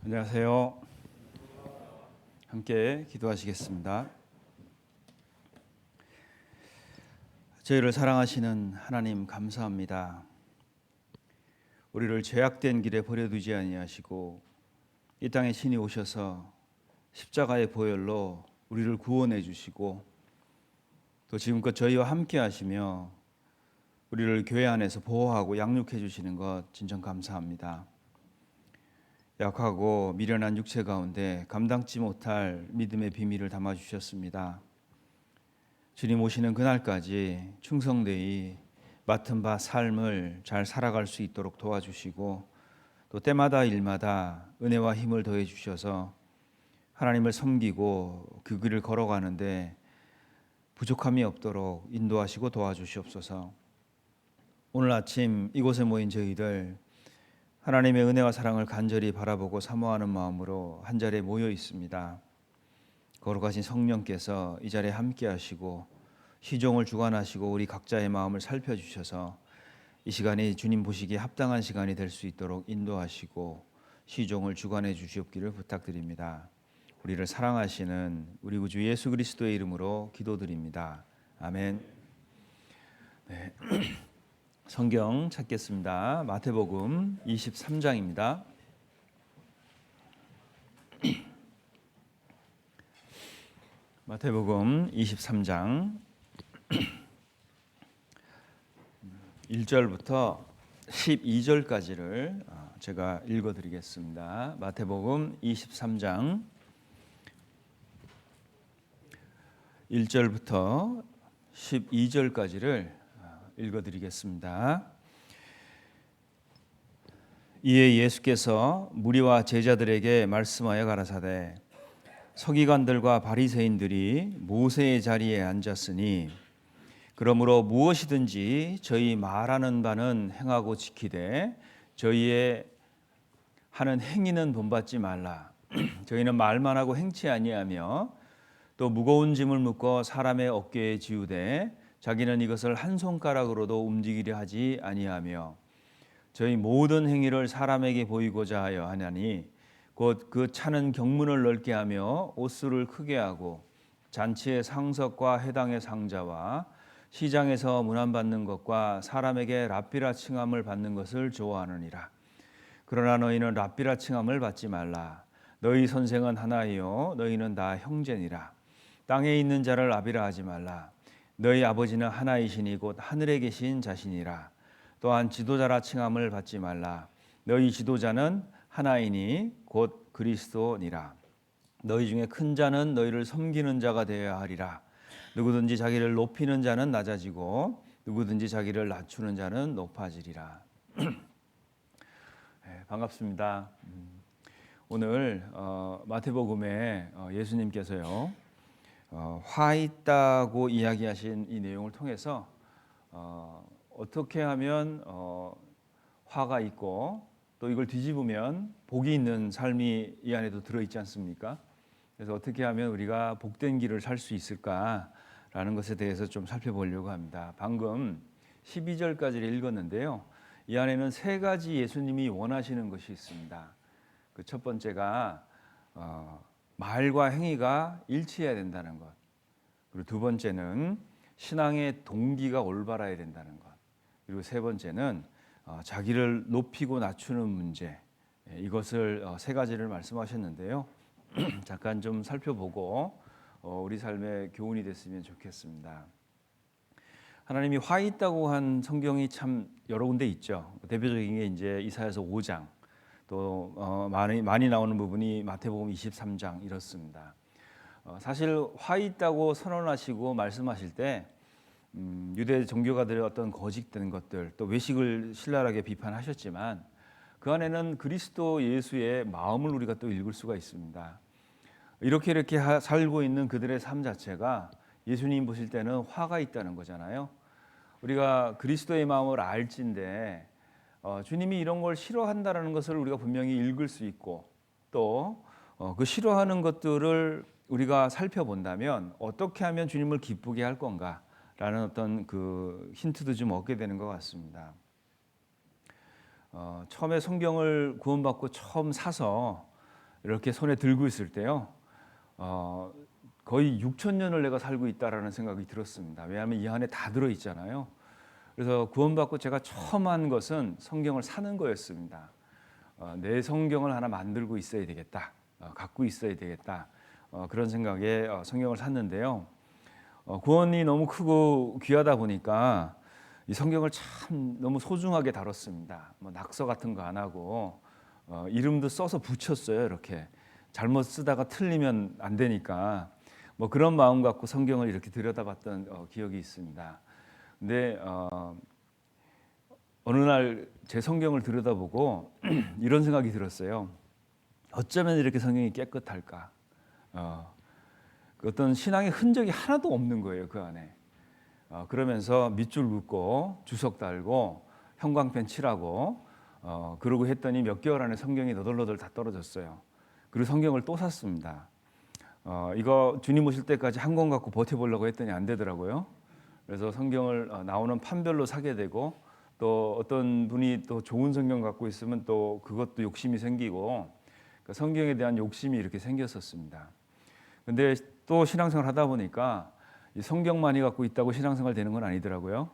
안녕하세요. 함께 기도하시겠습니다. 저희를 사랑하시는 하나님 감사합니다. 우리를 죄악된 길에 버려두지 아니하시고 이 땅에 신이 오셔서 십자가의 보혈로 우리를 구원해 주시고 또 지금껏 저희와 함께 하시며 우리를 교회 안에서 보호하고 양육해 주시는 것 진정 감사합니다. 약하고 미련한 육체 가운데 감당치 못할 믿음의 비밀을 담아주셨습니다. 주님 오시는 그날까지 충성되이 맡은 바 삶을 잘 살아갈 수 있도록 도와주시고 또 때마다 일마다 은혜와 힘을 더해 주셔서 하나님을 섬기고 그 길을 걸어가는데 부족함이 없도록 인도하시고 도와주시옵소서. 오늘 아침 이곳에 모인 저희들 하나님의 은혜와 사랑을 간절히 바라보고 사모하는 마음으로 한 자리에 모여 있습니다. 거룩하신 성령께서 이 자리에 함께 하시고 시종을 주관하시고 우리 각자의 마음을 살펴주셔서 이 시간이 주님 보시기에 합당한 시간이 될 수 있도록 인도하시고 시종을 주관해 주시옵기를 부탁드립니다. 우리를 사랑하시는 우리 구주 예수 그리스도의 이름으로 기도드립니다. 아멘. 네. 성경 찾겠습니다. 마태복음 23장입니다. 마태복음 23장 1절부터 12절까지를 제가 읽어드리겠습니다. 마태복음 23장 1절부터 12절까지를 읽어드리겠습니다. 이에 예수께서 무리와 제자들에게 말씀하여 가라사대 서기관들과 바리새인들이 모세의 자리에 앉았으니 그러므로 무엇이든지 저희 말하는 바는 행하고 지키되 저희의 하는 행위는 본받지 말라. 저희는 말만 하고 행치 아니하며 또 무거운 짐을 묶어 사람의 어깨에 지우되 자기는 이것을 한 손가락으로도 움직이려 하지 아니하며 저희 모든 행위를 사람에게 보이고자 하여 하나니 곧 그 차는 경문을 넓게 하며 옷수를 크게 하고 잔치의 상석과 회당의 상자와 시장에서 문안받는 것과 사람에게 랍비라 칭함을 받는 것을 좋아하느니라. 그러나 너희는 랍비라 칭함을 받지 말라. 너희 선생은 하나이요 너희는 다 형제니라. 땅에 있는 자를 랍비라 하지 말라. 너희 아버지는 하나이시니 곧 하늘에 계신 자신이라. 또한 지도자라 칭함을 받지 말라. 너희 지도자는 하나이니 곧 그리스도니라. 너희 중에 큰 자는 너희를 섬기는 자가 되어야 하리라. 누구든지 자기를 높이는 자는 낮아지고 누구든지 자기를 낮추는 자는 높아지리라. 네, 반갑습니다. 오늘 마태복음에 예수님께서요 화 있다고 이야기하신 이 내용을 통해서 어떻게 하면 화가 있고 또 이걸 뒤집으면 복이 있는 삶이 이 안에도 들어있지 않습니까? 그래서 어떻게 하면 우리가 복된 길을 살 수 있을까라는 것에 대해서 좀 살펴보려고 합니다. 방금 12절까지를 읽었는데요. 이 안에는 세 가지 예수님이 원하시는 것이 있습니다. 그 첫 번째가 말과 행위가 일치해야 된다는 것. 그리고 두 번째는 신앙의 동기가 올바라야 된다는 것. 그리고 세 번째는 자기를 높이고 낮추는 문제. 이것을 세 가지를 말씀하셨는데요. 잠깐 좀 살펴보고 우리 삶의 교훈이 됐으면 좋겠습니다. 하나님이 화 있다고 한 성경이 참 여러 군데 있죠. 대표적인 게 이제 이사야서 5장, 또 많이 나오는 부분이 마태복음 23장 이렇습니다. 사실 화 있다고 선언하시고 말씀하실 때 유대 종교가들의 어떤 거짓된 것들, 또 외식을 신랄하게 비판하셨지만 그 안에는 그리스도 예수의 마음을 우리가 또 읽을 수가 있습니다. 이렇게 살고 있는 그들의 삶 자체가 예수님 보실 때는 화가 있다는 거잖아요. 우리가 그리스도의 마음을 알진데 주님이 이런 걸 싫어한다는 것을 우리가 분명히 읽을 수 있고 또 그 싫어하는 것들을 우리가 살펴본다면 어떻게 하면 주님을 기쁘게 할 건가라는 어떤 그 힌트도 좀 얻게 되는 것 같습니다. 처음에 성경을 구원받고 처음 사서 이렇게 손에 들고 있을 때요, 거의 6천 년을 내가 살고 있다라는 생각이 들었습니다. 왜냐하면 이 안에 다 들어 있잖아요. 그래서 구원받고 제가 처음 한 것은 성경을 사는 거였습니다. 내 성경을 하나 만들고 있어야 되겠다, 갖고 있어야 되겠다, 그런 생각에 성경을 샀는데요. 구원이 너무 크고 귀하다 보니까 이 성경을 참 너무 소중하게 다뤘습니다. 뭐 낙서 같은 거 안 하고 이름도 써서 붙였어요. 이렇게 잘못 쓰다가 틀리면 안 되니까 뭐 그런 마음 갖고 성경을 이렇게 들여다봤던 기억이 있습니다. 근데 어느 날 제 성경을 들여다보고 이런 생각이 들었어요. 어쩌면 이렇게 성경이 깨끗할까? 어떤 신앙의 흔적이 하나도 없는 거예요, 그 안에. 그러면서 밑줄 긋고 주석 달고 형광펜 칠하고 그러고 했더니 몇 개월 안에 성경이 너덜너덜 다 떨어졌어요. 그리고 성경을 또 샀습니다. 이거 주님 오실 때까지 한 권 갖고 버텨보려고 했더니 안 되더라고요. 그래서 성경을 나오는 판별로 사게 되고, 또 어떤 분이 또 좋은 성경 갖고 있으면 또 그것도 욕심이 생기고, 그러니까 성경에 대한 욕심이 이렇게 생겼었습니다. 근데 또 신앙생활 하다 보니까 이 성경만이 갖고 있다고 신앙생활 되는 건 아니더라고요.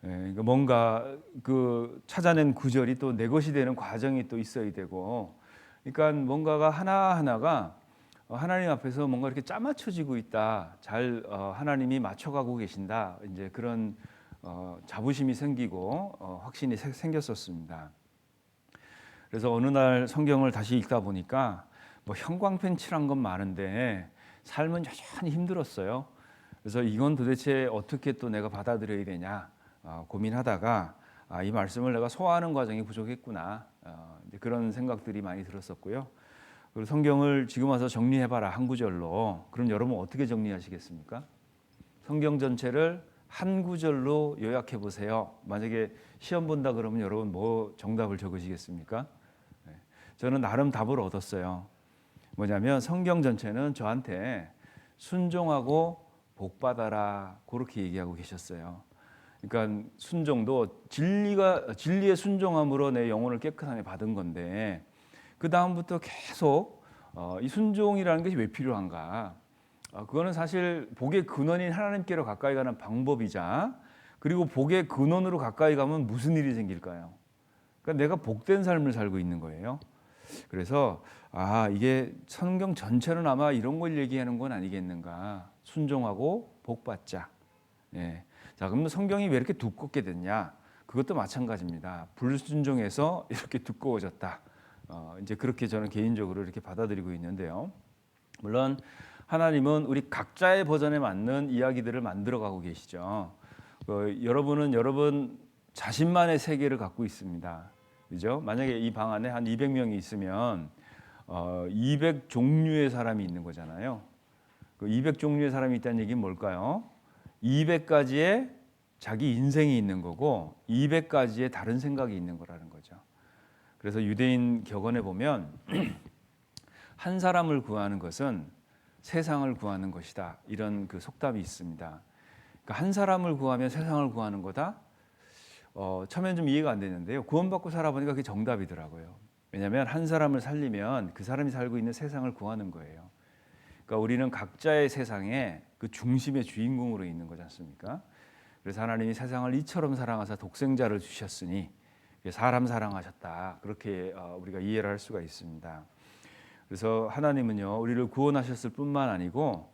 그러니까 뭔가 그 찾아낸 구절이 또 내 것이 되는 과정이 또 있어야 되고, 그러니까 뭔가가 하나하나가 하나님 앞에서 뭔가 이렇게 짜맞춰지고 있다. 잘 하나님이 맞춰가고 계신다. 이제 그런 자부심이 생기고 확신이 생겼었습니다. 그래서 어느 날 성경을 다시 읽다 보니까 뭐 형광펜 칠한 건 많은데 삶은 여전히 힘들었어요. 그래서 이건 도대체 어떻게 또 내가 받아들여야 되냐 고민하다가 이 말씀을 내가 소화하는 과정이 부족했구나, 이제 그런 생각들이 많이 들었었고요. 그리고 성경을 지금 와서 정리해봐라 한 구절로. 그럼 여러분 어떻게 정리하시겠습니까? 성경 전체를 한 구절로 요약해 보세요. 만약에 시험 본다 그러면 여러분 뭐 정답을 적으시겠습니까? 저는 나름 답을 얻었어요. 뭐냐면 성경 전체는 저한테 순종하고 복 받아라, 그렇게 얘기하고 계셨어요. 그러니까 순종도 진리의 순종함으로 내 영혼을 깨끗하게 받은 건데, 그 다음부터 계속 이 순종이라는 것이 왜 필요한가? 그거는 사실 복의 근원인 하나님께로 가까이 가는 방법이자, 그리고 복의 근원으로 가까이 가면 무슨 일이 생길까요? 그러니까 내가 복된 삶을 살고 있는 거예요. 그래서 이게 성경 전체는 아마 이런 걸 얘기하는 건 아니겠는가? 순종하고 복 받자. 예. 자, 그럼 성경이 왜 이렇게 두껍게 됐냐? 그것도 마찬가지입니다. 불순종해서 이렇게 두꺼워졌다. 이제 그렇게 저는 개인적으로 이렇게 받아들이고 있는데요. 물론 하나님은 우리 각자의 버전에 맞는 이야기들을 만들어가고 계시죠. 여러분은 여러분 자신만의 세계를 갖고 있습니다. 그죠? 만약에 이 방 안에 한 200명이 있으면 200종류의 사람이 있는 거잖아요. 그 200종류의 사람이 있다는 얘기는 뭘까요? 200가지의 자기 인생이 있는 거고 200가지의 다른 생각이 있는 거라는 거죠. 그래서 유대인 격언에 보면 한 사람을 구하는 것은 세상을 구하는 것이다, 이런 그 속담이 있습니다. 그러니까 한 사람을 구하면 세상을 구하는 거다. 처음엔 좀 이해가 안 되는데요. 구원받고 살아보니까 그게 정답이더라고요. 왜냐하면 한 사람을 살리면 그 사람이 살고 있는 세상을 구하는 거예요. 그러니까 우리는 각자의 세상에 그 중심의 주인공으로 있는 거지 않습니까? 그래서 하나님이 세상을 이처럼 사랑하사 독생자를 주셨으니 사람 사랑하셨다, 그렇게 우리가 이해를 할 수가 있습니다. 그래서 하나님은요, 우리를 구원하셨을 뿐만 아니고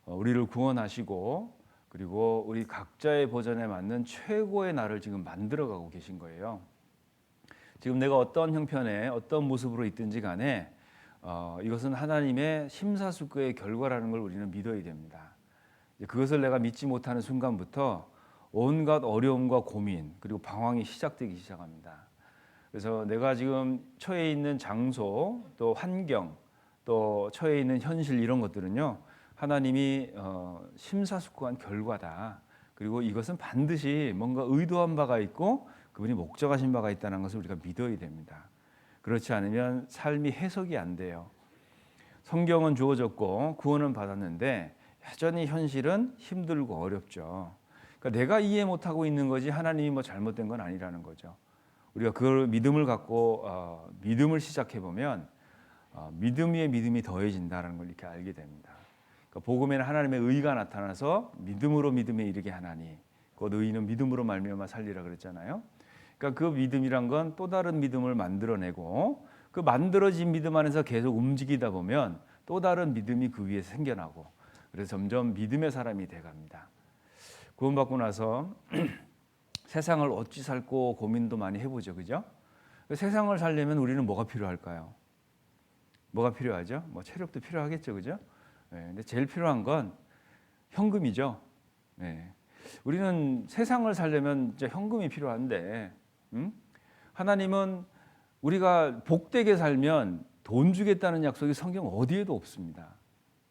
우리를 구원하시고 그리고 우리 각자의 버전에 맞는 최고의 나를 지금 만들어가고 계신 거예요. 지금 내가 어떤 형편에 어떤 모습으로 있든지 간에 이것은 하나님의 심사숙고의 결과라는 걸 우리는 믿어야 됩니다. 그것을 내가 믿지 못하는 순간부터 온갖 어려움과 고민 그리고 방황이 시작되기 시작합니다. 그래서 내가 지금 처해 있는 장소, 또 환경, 또 처해 있는 현실, 이런 것들은요, 하나님이 심사숙고한 결과다. 그리고 이것은 반드시 뭔가 의도한 바가 있고 그분이 목적하신 바가 있다는 것을 우리가 믿어야 됩니다. 그렇지 않으면 삶이 해석이 안 돼요. 성경은 주어졌고 구원은 받았는데 여전히 현실은 힘들고 어렵죠. 그러니까 내가 이해 못하고 있는 거지 하나님이 뭐 잘못된 건 아니라는 거죠. 우리가 그 믿음을 갖고 믿음을 시작해 보면 믿음 위에 믿음이 더해진다는 걸 이렇게 알게 됩니다. 그러니까 복음에는 하나님의 의가 나타나서 믿음으로 믿음에 이르게 하나니 곧 의인은 믿음으로 말미암아 살리라 그랬잖아요. 그러니까 그 믿음이란 건 또 다른 믿음을 만들어내고 그 만들어진 믿음 안에서 계속 움직이다 보면 또 다른 믿음이 그 위에 생겨나고 그래서 점점 믿음의 사람이 돼갑니다. 구원받고 나서 세상을 어찌 살고 고민도 많이 해보죠, 그죠? 세상을 살려면 우리는 뭐가 필요할까요? 뭐가 필요하죠? 뭐 체력도 필요하겠죠, 그죠? 네, 근데 제일 필요한 건 현금이죠. 네. 우리는 세상을 살려면 이제 현금이 필요한데, 하나님은 우리가 복되게 살면 돈 주겠다는 약속이 성경 어디에도 없습니다.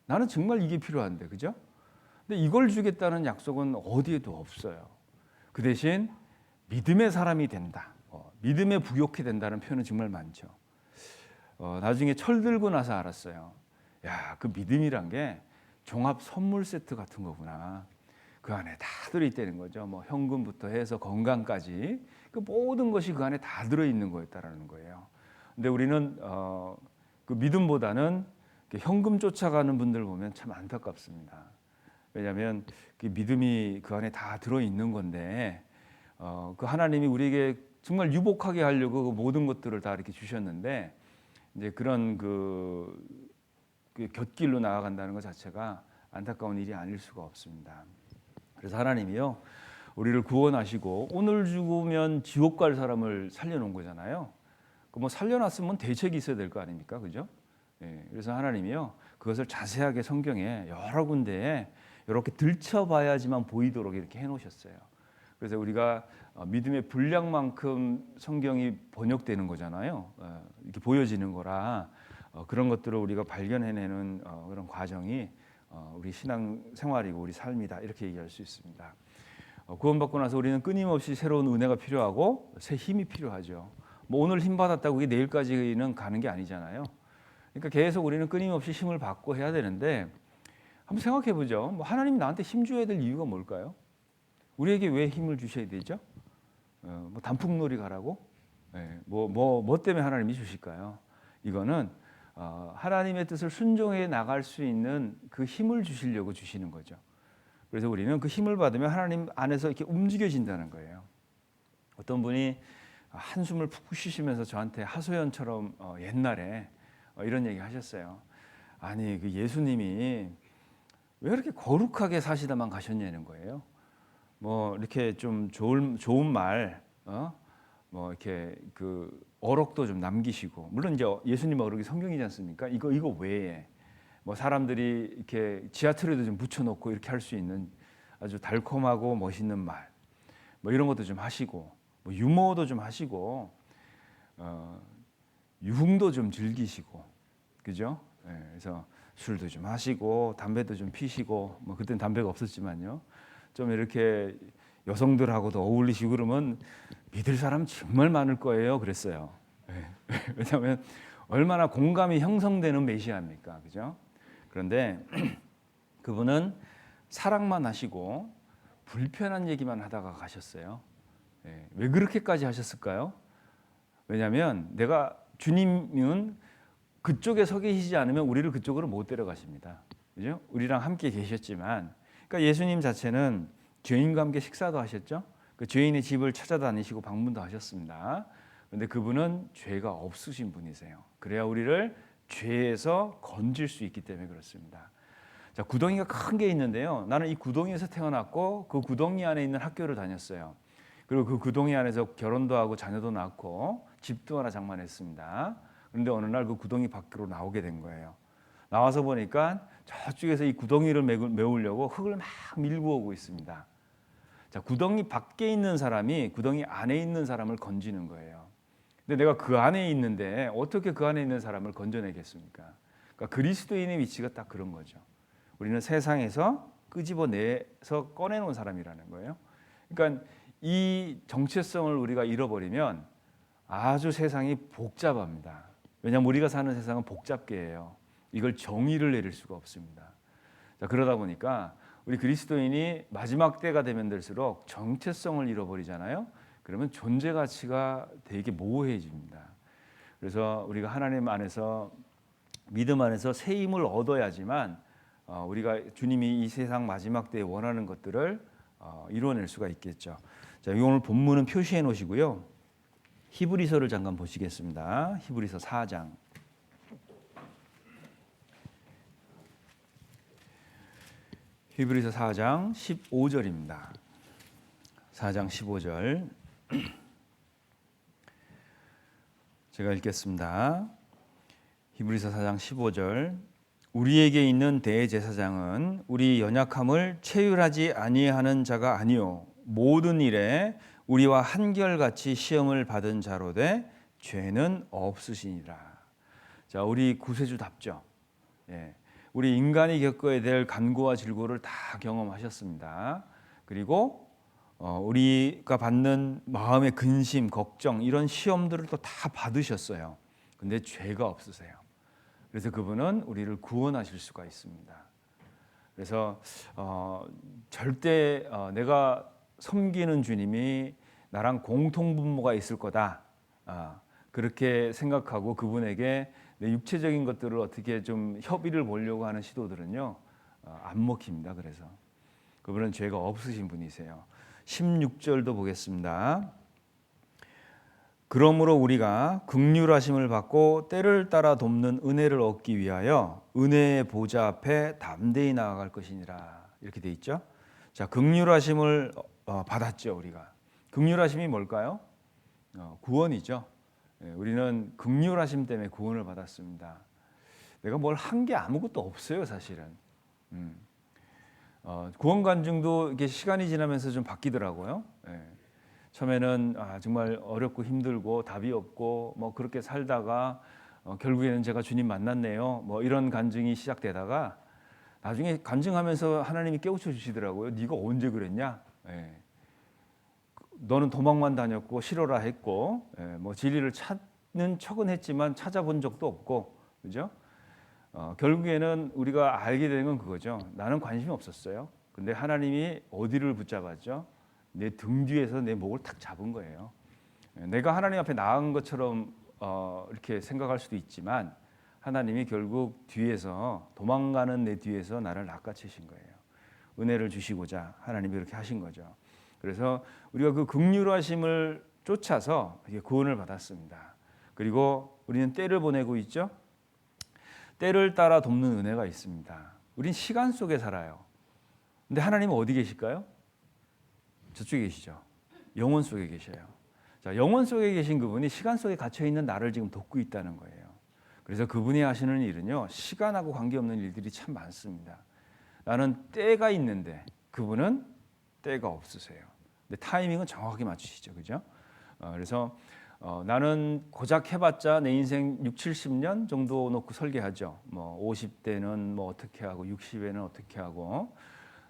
나는 정말 이게 필요한데, 그죠? 근데 이걸 주겠다는 약속은 어디에도 없어요. 그 대신 믿음의 사람이 된다. 믿음에 부욕해 된다는 표현은 정말 많죠. 나중에 철 들고 나서 알았어요. 야, 그 믿음이란 게 종합 선물 세트 같은 거구나. 그 안에 다 들어있다는 거죠. 뭐 현금부터 해서 건강까지 그 모든 것이 그 안에 다 들어있는 거였다라는 거예요. 근데 우리는 그 믿음보다는 현금 쫓아가는 분들 보면 참 안타깝습니다. 왜냐하면 그 믿음이 그 안에 다 들어있는 건데 그 하나님이 우리에게 정말 유복하게 하려고 그 모든 것들을 다 이렇게 주셨는데 이제 그런 그 곁길로 나아간다는 것 자체가 안타까운 일이 아닐 수가 없습니다. 그래서 하나님이요 우리를 구원하시고 오늘 죽으면 지옥 갈 사람을 살려놓은 거잖아요. 그 뭐 살려놨으면 대책이 있어야 될 거 아닙니까, 그죠? 예, 그래서 하나님이요 그것을 자세하게 성경에 여러 군데에 이렇게 들춰봐야지만 보이도록 이렇게 해놓으셨어요. 그래서 우리가 믿음의 분량만큼 성경이 번역되는 거잖아요. 이렇게 보여지는 거라 그런 것들을 우리가 발견해내는 그런 과정이 우리 신앙 생활이고 우리 삶이다 이렇게 얘기할 수 있습니다. 구원받고 나서 우리는 끊임없이 새로운 은혜가 필요하고 새 힘이 필요하죠. 뭐 오늘 힘 받았다고 그게 내일까지는 가는 게 아니잖아요. 그러니까 계속 우리는 끊임없이 힘을 받고 해야 되는데 한번 생각해 보죠. 뭐 하나님이 나한테 힘 줘야 될 이유가 뭘까요? 우리에게 왜 힘을 주셔야 되죠? 뭐 단풍놀이 가라고? 뭐 때문에 하나님이 주실까요? 이거는 하나님의 뜻을 순종해 나갈 수 있는 그 힘을 주시려고 주시는 거죠. 그래서 우리는 그 힘을 받으면 하나님 안에서 이렇게 움직여진다는 거예요. 어떤 분이 한숨을 푹 쉬시면서 저한테 하소연처럼 옛날에 이런 얘기 하셨어요. 아니 그 예수님이 왜 이렇게 거룩하게 사시다만 가셨냐는 거예요. 뭐 이렇게 좀 좋은 말, 뭐 이렇게 그 어록도 좀 남기시고 물론 이제 예수님 어록이 성경이지 않습니까? 이거 외에 뭐 사람들이 이렇게 지하철에도 좀 붙여놓고 이렇게 할 수 있는 아주 달콤하고 멋있는 말, 뭐 이런 것도 좀 하시고 뭐 유머도 좀 하시고 유흥도 좀 즐기시고 그죠? 그래서 술도 좀 하시고 담배도 좀 피시고 뭐 그때는 담배가 없었지만요. 좀 이렇게 여성들하고도 어울리시고 그러면 믿을 사람 정말 많을 거예요. 그랬어요. 왜냐하면 얼마나 공감이 형성되는 메시아입니까, 그죠? 그런데 그분은 사랑만 하시고 불편한 얘기만 하다가 가셨어요. 왜 그렇게까지 하셨을까요? 왜냐하면 주님은 그쪽에 서 계시지 않으면 우리를 그쪽으로 못 데려가십니다. 그죠? 우리랑 함께 계셨지만, 그러니까 예수님 자체는 죄인과 함께 식사도 하셨죠. 그 죄인의 집을 찾아다니시고 방문도 하셨습니다. 그런데 그분은 죄가 없으신 분이세요. 그래야 우리를 죄에서 건질 수 있기 때문에 그렇습니다. 자, 구덩이가 큰 게 있는데요. 나는 이 구덩이에서 태어났고 그 구덩이 안에 있는 학교를 다녔어요. 그리고 그 구덩이 안에서 결혼도 하고 자녀도 낳고 집도 하나 장만했습니다. 그런데 어느 날 그 구덩이 밖으로 나오게 된 거예요. 나와서 보니까 저쪽에서 이 구덩이를 메우려고 흙을 막 밀고 오고 있습니다. 자, 구덩이 밖에 있는 사람이 구덩이 안에 있는 사람을 건지는 거예요. 근데 내가 그 안에 있는데 어떻게 그 안에 있는 사람을 건져내겠습니까? 그러니까 그리스도인의 위치가 딱 그런 거죠. 우리는 세상에서 끄집어내서 꺼내놓은 사람이라는 거예요. 그러니까 이 정체성을 우리가 잃어버리면 아주 세상이 복잡합니다. 왜냐하면 우리가 사는 세상은 복잡계예요. 이걸 정의를 내릴 수가 없습니다. 자, 그러다 보니까 우리 그리스도인이 마지막 때가 되면 될수록 정체성을 잃어버리잖아요. 그러면 존재 가치가 되게 모호해집니다. 그래서 우리가 하나님 안에서 믿음 안에서 새 힘을 얻어야지만 우리가 주님이 이 세상 마지막 때에 원하는 것들을 이루어낼 수가 있겠죠. 자, 오늘 본문은 표시해 놓으시고요. 히브리서를 잠깐 보시겠습니다. 히브리서 4장. 히브리서 4장 15절입니다. 4장 15절. 제가 읽겠습니다. 히브리서 4장 15절. 우리에게 있는 대제사장은 우리 연약함을 체휼하지 아니하는 자가 아니요 모든 일에 우리와 한결같이 시험을 받은 자로되 죄는 없으시니라. 자, 우리 구세주답죠. 예. 우리 인간이 겪어야 될 간구와 질고를 다 경험하셨습니다. 그리고 우리가 받는 마음의 근심, 걱정 이런 시험들을 또 다 받으셨어요. 근데 죄가 없으세요. 그래서 그분은 우리를 구원하실 수가 있습니다. 그래서 절대 내가 섬기는 주님이 나랑 공통분모가 있을 거다. 그렇게 생각하고 그분에게 내 육체적인 것들을 어떻게 좀 협의를 보려고 하는 시도들은요, 안 먹힙니다. 그래서 그분은 죄가 없으신 분이세요. 16절도 보겠습니다. 그러므로 우리가 긍휼하심을 받고 때를 따라 돕는 은혜를 얻기 위하여 은혜의 보좌 앞에 담대히 나아갈 것이니라. 이렇게 돼 있죠. 자, 긍휼하심을 받았죠. 우리가 긍휼하심이 뭘까요? 구원이죠. 우리는 긍휼하심 때문에 구원을 받았습니다. 내가 뭘 한 게 아무것도 없어요, 사실은. 구원 간증도 이렇게 시간이 지나면서 좀 바뀌더라고요. 처음에는 정말 어렵고 힘들고 답이 없고 뭐 그렇게 살다가 결국에는 제가 주님 만났네요. 뭐 이런 간증이 시작되다가 나중에 간증하면서 하나님이 깨우쳐 주시더라고요. 네가 언제 그랬냐? 너는 도망만 다녔고 싫어라 했고 뭐 진리를 찾는 척은 했지만 찾아본 적도 없고, 그죠? 결국에는 우리가 알게 되는 건 그거죠. 나는 관심이 없었어요. 근데 하나님이 어디를 붙잡았죠? 내 등 뒤에서 내 목을 탁 잡은 거예요. 내가 하나님 앞에 나간 것처럼 이렇게 생각할 수도 있지만 하나님이 결국 뒤에서 도망가는 내 뒤에서 나를 낚아채신 거예요. 은혜를 주시고자 하나님이 그렇게 하신 거죠. 그래서 우리가 그 긍휼하심을 쫓아서 구원을 받았습니다. 그리고 우리는 때를 보내고 있죠. 때를 따라 돕는 은혜가 있습니다. 우린 시간 속에 살아요. 근데 하나님은 어디 계실까요? 저쪽에 계시죠. 영원 속에 계셔요. 자, 영원 속에 계신 그분이 시간 속에 갇혀 있는 나를 지금 돕고 있다는 거예요. 그래서 그분이 하시는 일은요, 시간하고 관계없는 일들이 참 많습니다. 나는 때가 있는데 그분은 때가 없으세요. 근데 타이밍은 정확하게 맞추시죠, 그죠? 그래서 나는 고작 해봤자 내 인생 6, 70년 정도 놓고 설계하죠. 뭐 50대는 뭐 어떻게 하고 60에는 어떻게 하고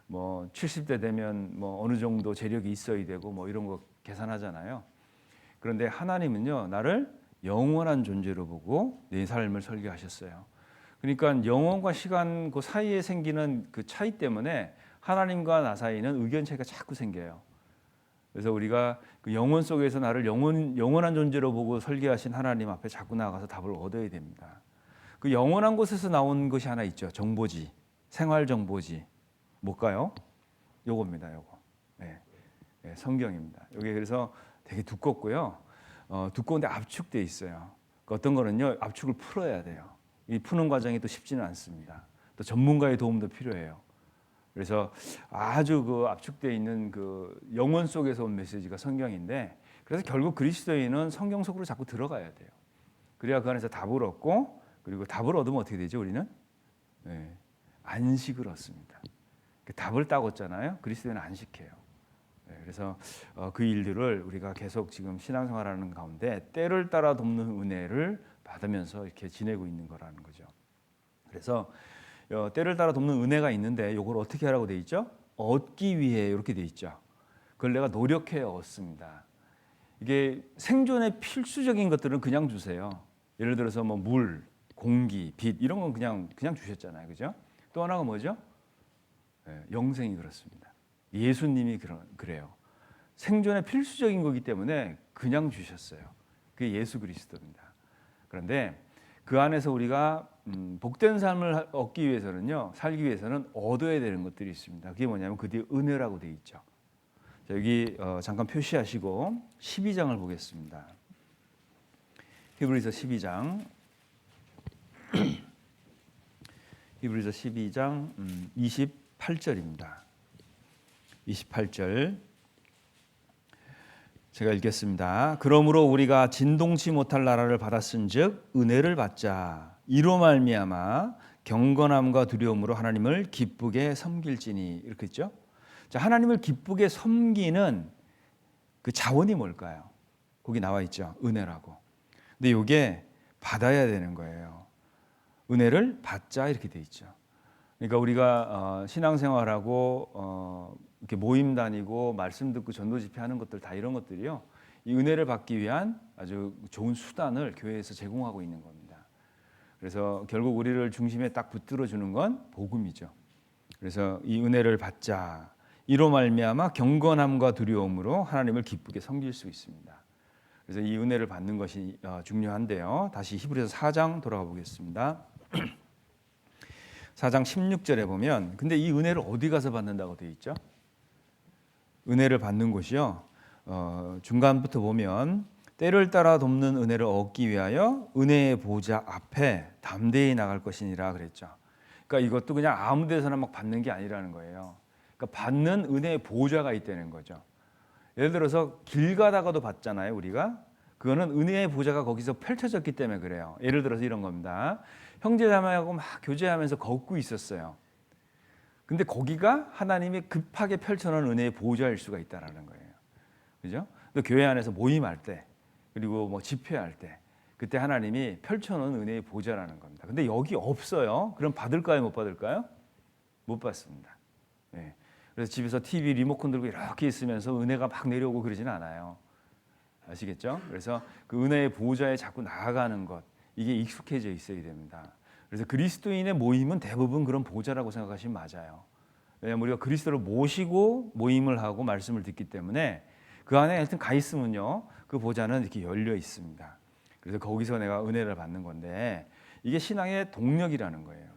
뭐 70대 되면 뭐 어느 정도 재력이 있어야 되고 뭐 이런 거 계산하잖아요. 그런데 하나님은요, 나를 영원한 존재로 보고 내 삶을 설계하셨어요. 그러니까 영혼과 시간 그 사이에 생기는 그 차이 때문에 하나님과 나 사이는 의견 차이가 자꾸 생겨요. 그래서 우리가 그 영혼 속에서 나를 영원한 존재로 보고 설계하신 하나님 앞에 자꾸 나가서 답을 얻어야 됩니다. 그 영원한 곳에서 나온 것이 하나 있죠. 정보지, 생활 정보지. 뭘까요? 요겁니다. 요거. 성경입니다. 여기 그래서 되게 두껍고요. 두꺼운데 압축돼 있어요. 어떤 거는요, 압축을 풀어야 돼요. 이 푸는 과정이 또 쉽지는 않습니다. 또 전문가의 도움도 필요해요. 그래서 아주 그 압축되어 있는 그 영혼 속에서 온 메시지가 성경인데, 그래서 결국 그리스도인은 성경 속으로 자꾸 들어가야 돼요. 그래야 그 안에서 답을 얻고, 그리고 답을 얻으면 어떻게 되죠? 우리는 안식을 얻습니다. 답을 딱 얻잖아요. 그리스도인은 안식해요. 그래서 그 일들을 우리가 계속 지금 신앙생활하는 가운데 때를 따라 돕는 은혜를 받으면서 이렇게 지내고 있는 거라는 거죠. 그래서 때를 따라 돕는 은혜가 있는데 이걸 어떻게 하라고 돼 있죠? 얻기 위해 이렇게 돼 있죠. 그걸 내가 노력해 얻습니다. 이게 생존에 필수적인 것들은 그냥 주세요. 예를 들어서 뭐 물, 공기, 빛 이런 건 그냥 주셨잖아요, 그죠? 또 하나가 뭐죠? 영생이 그렇습니다. 예수님이 그래요. 생존에 필수적인 거기 때문에 그냥 주셨어요. 그게 예수 그리스도입니다. 그런데 그 안에서 우리가 복된 삶을 얻기 위해서는요, 살기 위해서는 얻어야 되는 것들이 있습니다. 그게 뭐냐면 그 뒤에 은혜라고 되어 있죠. 자, 여기 잠깐 표시하시고 12장을 보겠습니다. 히브리서 12장 히브리서 12장 28절입니다. 28절 제가 읽겠습니다. 그러므로 우리가 진동치 못할 나라를 받았은즉 은혜를 받자. 이로 말미암아 경건함과 두려움으로 하나님을 기쁘게 섬길지니. 이렇게 했죠. 자, 하나님을 기쁘게 섬기는 그 자원이 뭘까요? 거기 나와 있죠. 은혜라고. 근데 이게 받아야 되는 거예요. 은혜를 받자 이렇게 돼 있죠. 그러니까 우리가 신앙생활하고 이렇게 모임 다니고 말씀 듣고 전도 집회하는 것들 다 이런 것들이요. 이 은혜를 받기 위한 아주 좋은 수단을 교회에서 제공하고 있는 겁니다. 그래서 결국 우리를 중심에 딱 붙들어 주는 건 복음이죠. 그래서 이 은혜를 받자. 이로 말미암아 경건함과 두려움으로 하나님을 기쁘게 섬길 수 있습니다. 그래서 이 은혜를 받는 것이 중요한데요. 다시 히브리서 4장 돌아가 보겠습니다. 4장 16절에 보면 근데 이 은혜를 어디 가서 받는다고 되어 있죠? 은혜를 받는 곳이요. 중간부터 보면 때를 따라 돕는 은혜를 얻기 위하여 은혜의 보좌 앞에 담대히 나갈 것이니라 그랬죠. 그러니까 이것도 그냥 아무 데서나 막 받는 게 아니라는 거예요. 그러니까 받는 은혜의 보좌가 있다는 거죠. 예를 들어서 길 가다가도 받잖아요, 우리가. 그거는 은혜의 보좌가 거기서 펼쳐졌기 때문에 그래요. 예를 들어서 이런 겁니다. 형제자매하고 막 교제하면서 걷고 있었어요. 근데 거기가 하나님이 급하게 펼쳐놓은 은혜의 보좌일 수가 있다라는 거예요. 그죠? 또 교회 안에서 모임할 때, 그리고 뭐 집회할 때, 그때 하나님이 펼쳐놓은 은혜의 보좌라는 겁니다. 근데 여기 없어요. 그럼 받을까요, 못 받을까요? 못 받습니다. 네. 그래서 집에서 TV 리모컨 들고 이렇게 있으면서 은혜가 막 내려오고 그러지는 않아요. 아시겠죠? 그래서 그 은혜의 보좌에 자꾸 나아가는 것, 이게 익숙해져 있어야 됩니다. 그래서 그리스도인의 모임은 대부분 그런 보좌라고 생각하시면 맞아요. 왜냐하면 우리가 그리스도를 모시고 모임을 하고 말씀을 듣기 때문에 그 안에 하여튼 가 있으면요, 그 보좌는 이렇게 열려 있습니다. 그래서 거기서 내가 은혜를 받는 건데 이게 신앙의 동력이라는 거예요.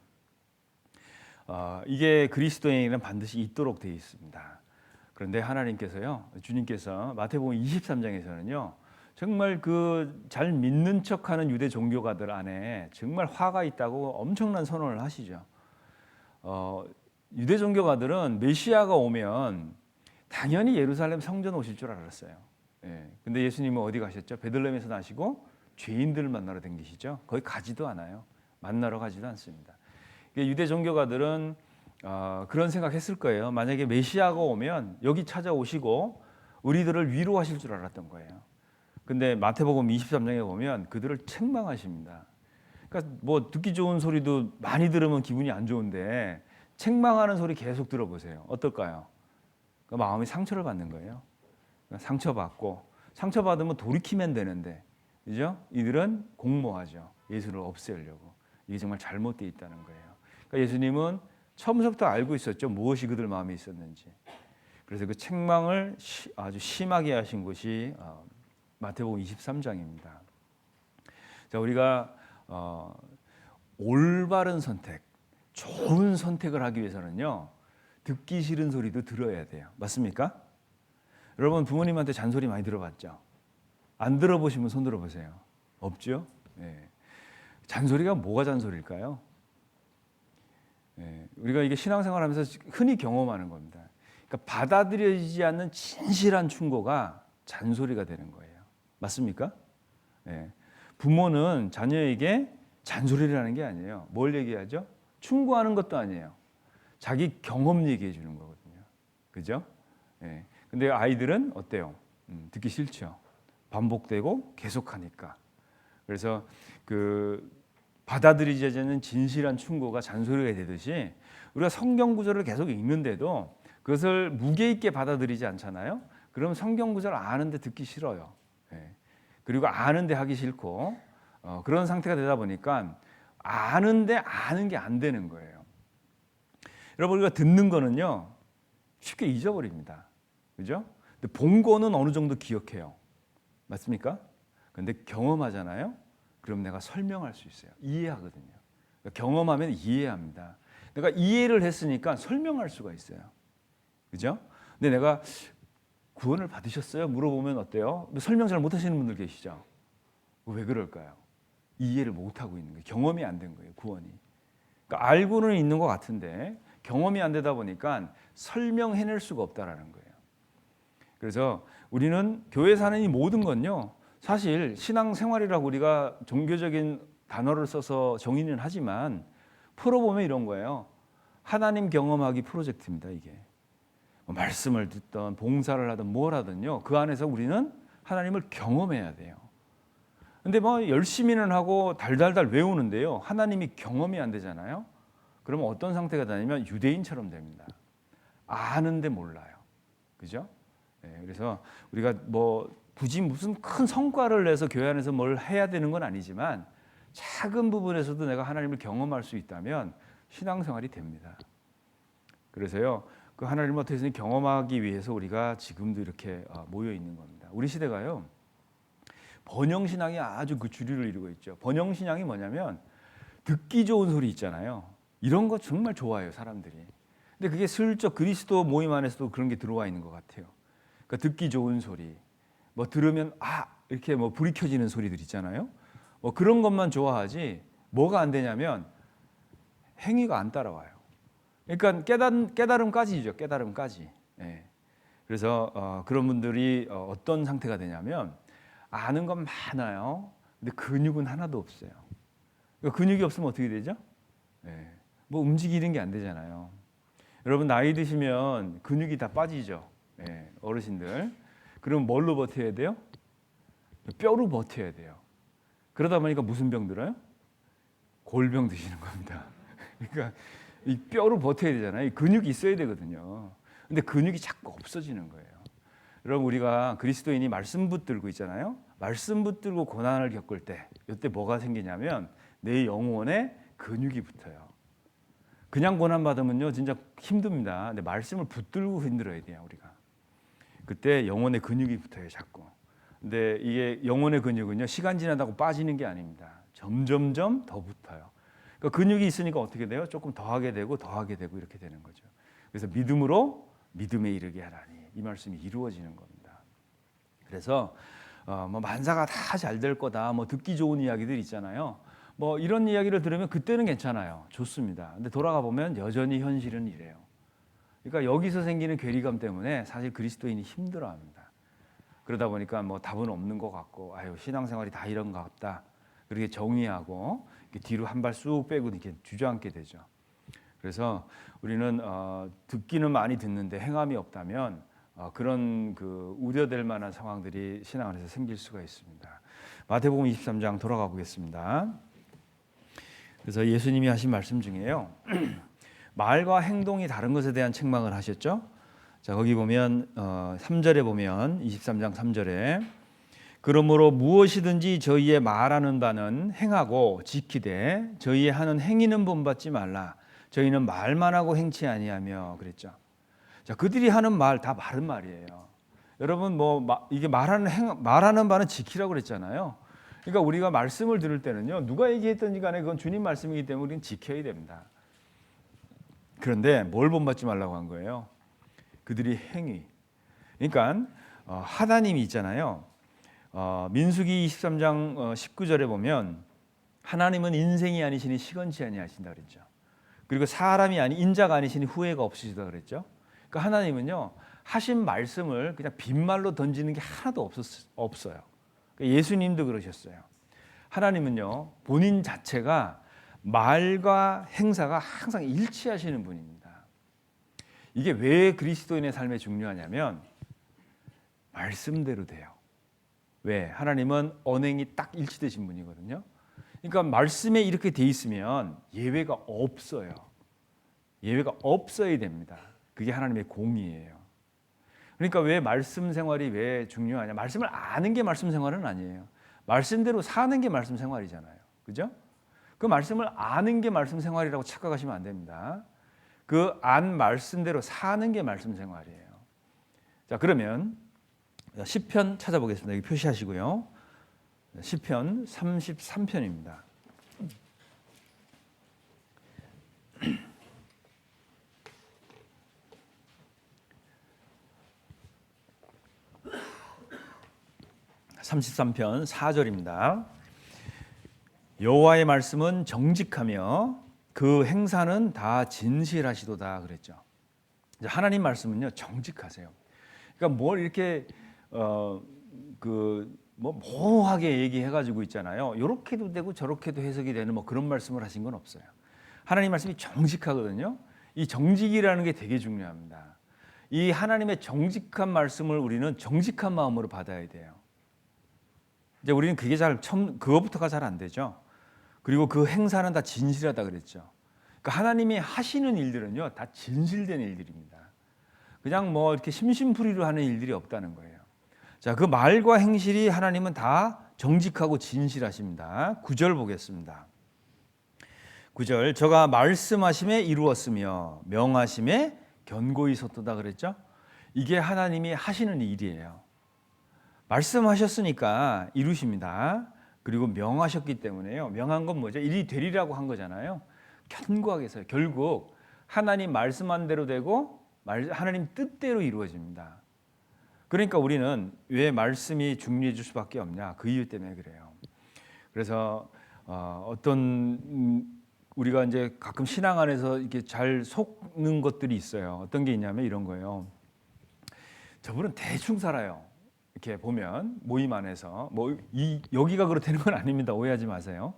이게 그리스도인에게는 반드시 있도록 되어 있습니다. 그런데 하나님께서요, 주님께서 마태복음 23장에서는요, 정말 그 잘 믿는 척하는 유대 종교가들 안에 정말 화가 있다고 엄청난 선언을 하시죠. 유대 종교가들은 메시아가 오면 당연히 예루살렘 성전 오실 줄 알았어요. 예. 근데 예수님은 어디 가셨죠? 베들레헴에서 나시고 죄인들을 만나러 다니시죠. 거기 가지도 않아요. 만나러 가지도 않습니다. 유대 종교가들은 그런 생각했을 거예요. 만약에 메시아가 오면 여기 찾아오시고 우리들을 위로하실 줄 알았던 거예요. 근데 마태복음 23장에 보면 그들을 책망하십니다. 그러니까 뭐 듣기 좋은 소리도 많이 들으면 기분이 안 좋은데 책망하는 소리 계속 들어보세요. 어떨까요? 그러니까 마음이 상처를 받는 거예요. 그러니까 상처받으면 돌이키면 되는데, 그죠? 이들은 공모하죠. 예수를 없애려고. 이게 정말 잘못되어 있다는 거예요. 그러니까 예수님은 처음부터 알고 있었죠. 무엇이 그들 마음에 있었는지. 그래서 그 책망을 아주 심하게 하신 것이 마태복음 23장입니다. 자, 우리가 올바른 선택, 좋은 선택을 하기 위해서는요, 듣기 싫은 소리도 들어야 돼요. 맞습니까? 여러분 부모님한테 잔소리 많이 들어봤죠? 안 들어보시면 손 들어보세요. 없죠? 네. 잔소리가 뭐가 잔소리일까요? 네. 우리가 이게 신앙생활하면서 흔히 경험하는 겁니다. 그러니까 받아들여지지 않는 진실한 충고가 잔소리가 되는 거예요. 맞습니까? 네. 부모는 자녀에게 잔소리를 하는 게 아니에요. 뭘 얘기하죠? 충고하는 것도 아니에요. 자기 경험 얘기해 주는 거거든요. 그죠? 네. 근데 아이들은 어때요? 듣기 싫죠. 반복되고 계속하니까. 그래서 그 받아들이지 않는 진실한 충고가 잔소리가 되듯이 우리가 성경 구절을 계속 읽는데도 그것을 무게 있게 받아들이지 않잖아요. 그럼 성경 구절 아는데 듣기 싫어요. 네. 그리고 아는데 하기 싫고 그런 상태가 되다 보니까 아는데 아는 게 안 되는 거예요. 여러분 우리가 듣는 거는요 쉽게 잊어버립니다. 그죠? 근데 본 거는 어느 정도 기억해요. 맞습니까? 근데 경험하잖아요. 그럼 내가 설명할 수 있어요. 이해하거든요. 그러니까 경험하면 이해합니다. 내가 이해를 했으니까 설명할 수가 있어요. 그죠? 근데 내가 구원을 받으셨어요? 물어보면 어때요? 설명 잘 못하시는 분들 계시죠? 왜 그럴까요? 이해를 못하고 있는 거예요. 경험이 안 된 거예요. 구원이. 그러니까 알고는 있는 것 같은데 경험이 안 되다 보니까 설명해낼 수가 없다라는 거예요. 그래서 우리는 교회 사는 이 모든 건요, 사실 신앙생활이라고 우리가 종교적인 단어를 써서 정의는 하지만 풀어보면 이런 거예요. 하나님 경험하기 프로젝트입니다. 이게 말씀을 듣던 봉사를 하든 뭘 하든요, 그 안에서 우리는 하나님을 경험해야 돼요. 근데 뭐 열심히는 하고 달달달 외우는데요, 하나님이 경험이 안 되잖아요. 그러면 어떤 상태가 되냐면 유대인처럼 됩니다. 아는데 몰라요. 그죠? 네, 그래서 우리가 뭐 굳이 무슨 큰 성과를 내서 교회 안에서 뭘 해야 되는 건 아니지만 작은 부분에서도 내가 하나님을 경험할 수 있다면 신앙생활이 됩니다. 그래서요, 그 하나님을 어떻게 경험하기 위해서 우리가 지금도 이렇게 모여 있는 겁니다. 우리 시대가요, 번영신앙이 아주 그 주류를 이루고 있죠. 번영신앙이 뭐냐면 듣기 좋은 소리 있잖아요. 이런 거 정말 좋아해요, 사람들이. 근데 그게 슬쩍 그리스도 모임 안에서도 그런 게 들어와 있는 것 같아요. 그러니까 듣기 좋은 소리, 뭐 들으면 이렇게 뭐 불이 켜지는 소리들 있잖아요. 뭐 그런 것만 좋아하지 뭐가 안 되냐면 행위가 안 따라와요. 그러니까 깨달음까지죠. 깨달음까지. 예. 그래서 그런 분들이 어떤 상태가 되냐면 아는 건 많아요. 근데 근육은 하나도 없어요. 그러니까 근육이 없으면 어떻게 되죠? 예. 뭐 움직이는 게 안 되잖아요. 여러분 나이 드시면 근육이 다 빠지죠. 예. 어르신들. 그럼 뭘로 버텨야 돼요? 뼈로 버텨야 돼요. 그러다 보니까 무슨 병 들어요? 골병 드시는 겁니다. 그러니까 이 뼈로 버텨야 되잖아요. 이 근육이 있어야 되거든요. 근데 근육이 자꾸 없어지는 거예요. 여러분 우리가 그리스도인이 말씀 붙들고 있잖아요. 말씀 붙들고 고난을 겪을 때 이때 뭐가 생기냐면 내 영혼에 근육이 붙어요. 그냥 고난 받으면요 진짜 힘듭니다. 근데 말씀을 붙들고 힘들어야 돼요 우리가. 그때 영혼에 근육이 붙어요 자꾸. 근데 이게 영혼의 근육은요 시간 지나다고 빠지는 게 아닙니다. 점점점 더 붙어요. 그러니까 근육이 있으니까 어떻게 돼요? 조금 더 하게 되고 이렇게 되는 거죠. 그래서 믿음으로 믿음에 이르게 하라니 이 말씀이 이루어지는 겁니다. 그래서 뭐 만사가 다 잘 될 거다. 뭐 듣기 좋은 이야기들 있잖아요. 뭐 이런 이야기를 들으면 그때는 괜찮아요. 좋습니다. 근데 돌아가 보면 여전히 현실은 이래요. 그러니까 여기서 생기는 괴리감 때문에 사실 그리스도인이 힘들어합니다. 그러다 보니까 뭐 답은 없는 것 같고 신앙생활이 다 이런 것 같다. 그렇게 정의하고 뒤로 한 발 쑥 빼고 이렇게 주저앉게 되죠. 그래서 우리는 듣기는 많이 듣는데 행함이 없다면 그런 그 우려될 만한 상황들이 신앙 안에서 생길 수가 있습니다. 마태복음 23장 돌아가 보겠습니다. 그래서 예수님이 하신 말씀 중에요. 말과 행동이 다른 것에 대한 책망을 하셨죠. 자, 거기 보면 3절에 보면 23장 3절에 그러므로 무엇이든지 저희의 말하는 바는 행하고 지키되 저희의 하는 행위는 본받지 말라. 저희는 말만 하고 행치 아니하며 그랬죠. 자, 그들이 하는 말 다 바른 말이에요. 여러분 이게 말하는 바는 지키라고 그랬잖아요. 그러니까 우리가 말씀을 들을 때는요. 누가 얘기했든지 간에 그건 주님 말씀이기 때문에 우리는 지켜야 됩니다. 그런데 뭘 본받지 말라고 한 거예요? 그들이 행위. 그러니까 하나님이 있잖아요. 민수기 23장 19절에 보면 하나님은 인생이 아니시니 시건치 아니하신다 그랬죠. 그리고 사람이 아닌 인자가 아니시니 후회가 없으시다 그랬죠. 그러니까 하나님은요 하신 말씀을 그냥 빈말로 던지는 게 하나도 없어요. 그러니까 예수님도 그러셨어요. 하나님은요 본인 자체가 말과 행사가 항상 일치하시는 분입니다. 이게 왜 그리스도인의 삶에 중요하냐면 말씀대로 돼요. 왜? 하나님은 언행이 딱 일치되신 분이거든요. 그러니까 말씀에 이렇게 돼 있으면 예외가 없어요. 예외가 없어야 됩니다. 그게 하나님의 공의예요. 그러니까 왜 말씀 생활이 왜 중요하냐? 말씀을 아는 게 말씀 생활은 아니에요. 말씀대로 사는 게 말씀 생활이잖아요. 그죠? 그 말씀을 아는 게 말씀 생활이라고 착각하시면 안 됩니다. 그 안 말씀대로 사는 게 말씀 생활이에요. 자, 그러면 시편 찾아보겠습니다. 여기 표시하시고요. 시편 33편입니다. (33편) 4절입니다. 여호와의 말씀은 정직하며 그 행사는 다 진실하시도다 그랬죠. 하나님 말씀은요 정직하세요. 그러니까 뭘 이렇게 모호하게 얘기해가지고 있잖아요. 이렇게도 되고 저렇게도 해석이 되는 그런 말씀을 하신 건 없어요. 하나님 말씀이 정직하거든요. 이 정직이라는 게 되게 중요합니다. 이 하나님의 정직한 말씀을 우리는 정직한 마음으로 받아야 돼요. 이제 우리는 그게 그거부터가 잘 안 되죠. 그리고 그 행사는 다 진실하다 그랬죠. 그러니까 하나님이 하시는 일들은요 다 진실된 일들입니다. 그냥 이렇게 심심풀이로 하는 일들이 없다는 거예요. 자, 그 말과 행실이 하나님은 다 정직하고 진실하십니다. 9절 보겠습니다. 9절, 저가 말씀하심에 이루었으며 명하심에 견고히 섰도다 그랬죠. 이게 하나님이 하시는 일이에요. 말씀하셨으니까 이루십니다. 그리고 명하셨기 때문에요. 명한 건 뭐죠? 일이 되리라고 한 거잖아요. 견고하게 서요. 결국 하나님 말씀한 대로 되고 하나님 뜻대로 이루어집니다. 그러니까 우리는 왜 말씀이 중요해질 수밖에 없냐? 그 이유 때문에 그래요. 그래서 우리가 이제 가끔 신앙 안에서 이렇게 잘 속는 것들이 있어요. 어떤 게 있냐면 이런 거예요. 저분은 대충 살아요. 이렇게 보면 모임 안에서 여기가 그렇다는 건 아닙니다. 오해하지 마세요.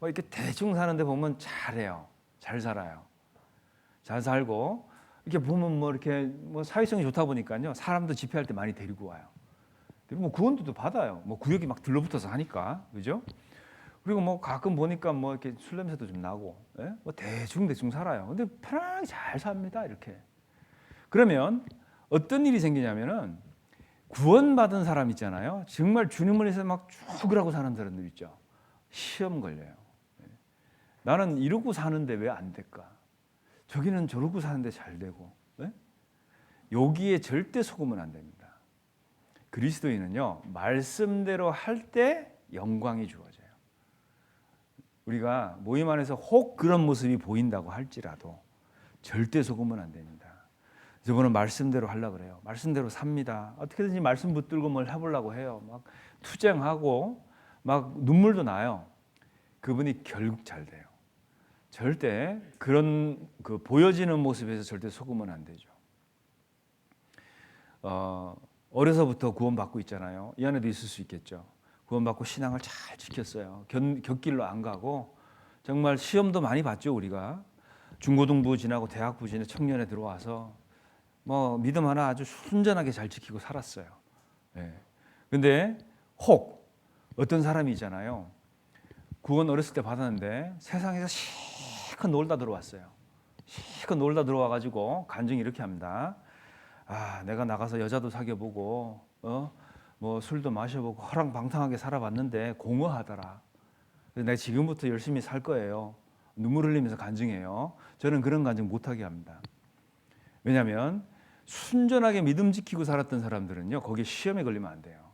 이렇게 대충 사는데 보면 잘해요. 잘 살아요. 잘 살고 이렇게 보면 이렇게 사회성이 좋다 보니까요. 사람도 집회할 때 많이 데리고 와요. 그리고 구원도 받아요. 구역이 막 들러붙어서 하니까. 그죠? 그리고 가끔 보니까 이렇게 술 냄새도 좀 나고. 예? 대충 살아요. 근데 편안하게 잘 삽니다. 이렇게. 그러면 어떤 일이 생기냐면은 구원받은 사람 있잖아요. 정말 주님을 위해서 막 죽으라고 사는 사람들 있죠. 시험 걸려요. 나는 이러고 사는데 왜 안 될까? 저기는 저러고 사는데 잘 되고. 네? 여기에 절대 속으면 안 됩니다. 그리스도인은요. 말씀대로 할 때 영광이 주어져요. 우리가 모임 안에서 혹 그런 모습이 보인다고 할지라도 절대 속으면 안 됩니다. 저분은 말씀대로 하려고 그래요. 말씀대로 삽니다. 어떻게든지 말씀 붙들고 뭘 해보려고 해요. 막 투쟁하고 막 눈물도 나요. 그분이 결국 잘 돼요. 절대 그런 보여지는 모습에서 절대 속으면 안 되죠. 어려서부터 구원받고 있잖아요. 이 안에도 있을 수 있겠죠. 구원받고 신앙을 잘 지켰어요. 곁길로 안 가고 정말 시험도 많이 봤죠. 우리가 중고등부 지나고 대학부 지나 청년에 들어와서 믿음 하나 아주 순전하게 잘 지키고 살았어요. 근데 혹 어떤 사람이 있잖아요. 구원 어렸을 때 받았는데 세상에서 실컷 놀다 들어왔어요. 실컷 놀다 들어와가지고 간증이 이렇게 합니다. 내가 나가서 여자도 사귀어보고 술도 마셔보고 허랑방탕하게 살아봤는데 공허하더라. 그래서 내가 지금부터 열심히 살 거예요. 눈물 흘리면서 간증해요. 저는 그런 간증 못하게 합니다. 왜냐하면 순전하게 믿음 지키고 살았던 사람들은요, 거기에 시험에 걸리면 안 돼요.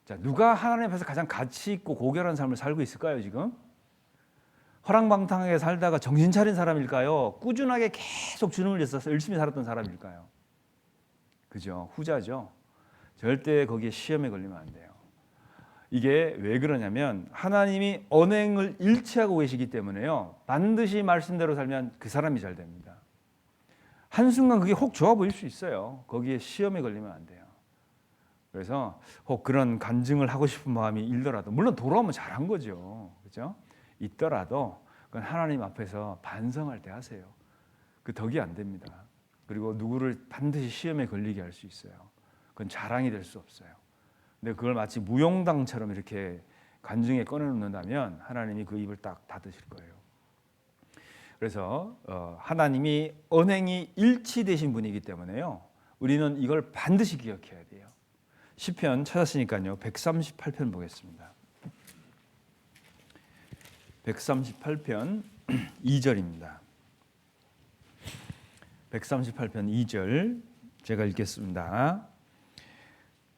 자, 누가 하나님 앞에서 가장 가치 있고 고결한 삶을 살고 있을까요, 지금? 허랑방탕하게 살다가 정신 차린 사람일까요? 꾸준하게 계속 주님을 위해서 열심히 살았던 사람일까요? 그죠? 후자죠. 절대 거기에 시험에 걸리면 안 돼요. 이게 왜 그러냐면 하나님이 언행을 일치하고 계시기 때문에요. 반드시 말씀대로 살면 그 사람이 잘 됩니다. 한순간 그게 혹 좋아 보일 수 있어요. 거기에 시험에 걸리면 안 돼요. 그래서 혹 그런 간증을 하고 싶은 마음이 일더라도, 물론 돌아오면 잘한 거죠. 그죠? 있더라도 그건 하나님 앞에서 반성할 때 하세요. 그 덕이 안 됩니다. 그리고 누구를 반드시 시험에 걸리게 할 수 있어요. 그건 자랑이 될 수 없어요. 근데 그걸 마치 무용당처럼 이렇게 간증에 꺼내놓는다면 하나님이 그 입을 딱 닫으실 거예요. 그래서 하나님이 언행이 일치되신 분이기 때문에요. 우리는 이걸 반드시 기억해야 돼요. 시편 찾았으니까요. 138편 보겠습니다. 138편 2절입니다. 138편 2절 제가 읽겠습니다.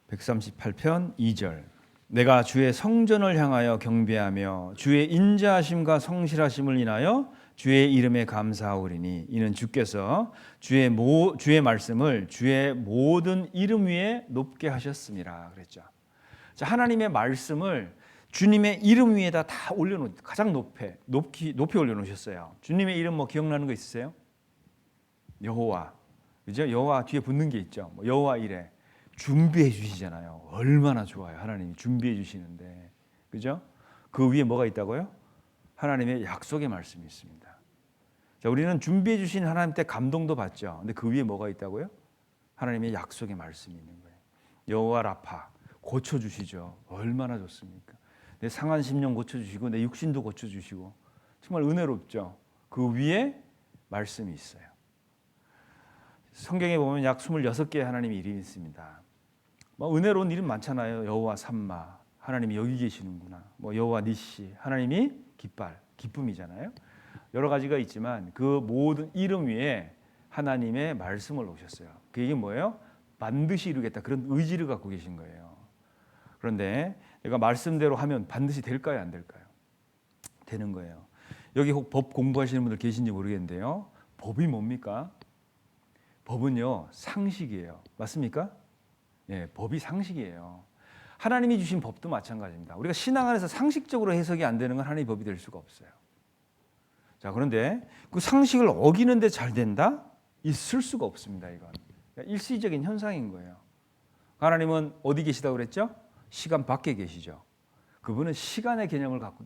138편 2절 내가 주의 성전을 향하여 경배하며 주의 인자하심과 성실하심을 인하여 주의 이름에 감사하오리니 이는 주께서 주의 말씀을 주의 모든 이름 위에 높게 하셨습니다. 그랬죠. 자, 하나님의 말씀을 주님의 이름 위에다 다 올려놓, 가장 높이 올려놓으셨어요. 주님의 이름 뭐 기억나는 거 있으세요? 여호와, 그죠? 여호와 뒤에 붙는 게 있죠. 뭐 여호와 이래 준비해 주시잖아요. 얼마나 좋아요. 하나님이 준비해 주시는데, 그죠? 그 위에 뭐가 있다고요? 하나님의 약속의 말씀이 있습니다. 자, 우리는 준비해 주신 하나님 때 감동도 받죠. 근데 그 위에 뭐가 있다고요? 하나님의 약속의 말씀이 있는 거예요. 여호와 라파 고쳐 주시죠. 얼마나 좋습니까? 내 상한 심령 고쳐 주시고 내 육신도 고쳐 주시고 정말 은혜롭죠. 그 위에 말씀이 있어요. 성경에 보면 약 26개의 하나님의 이름이 있습니다. 뭐 은혜로운 이름 많잖아요. 여호와 삼마, 하나님이 여기 계시는구나. 뭐 여호와 니시, 하나님이 기쁨이잖아요. 여러 가지가 있지만 그 모든 이름 위에 하나님의 말씀을 놓으셨어요. 그 얘기는 뭐예요? 반드시 이루겠다. 그런 의지를 갖고 계신 거예요. 그런데 내가 말씀대로 하면 반드시 될까요? 안 될까요? 되는 거예요. 여기 혹 법 공부하시는 분들 계신지 모르겠는데요. 법이 뭡니까? 법은요, 상식이에요. 맞습니까? 예, 법이 상식이에요. 하나님이 주신 법도 마찬가지입니다. 우리가 신앙 안에서 상식적으로 해석이 안 되는 건 하나님의 법이 될 수가 없어요. 자, 그런데 그 상식을 어기는데 잘 된다? 있을 수가 없습니다. 이건 일시적인 현상인 거예요. 하나님은 어디 계시다고 그랬죠? 시간 밖에 계시죠. 그분은 시간의 개념을 갖고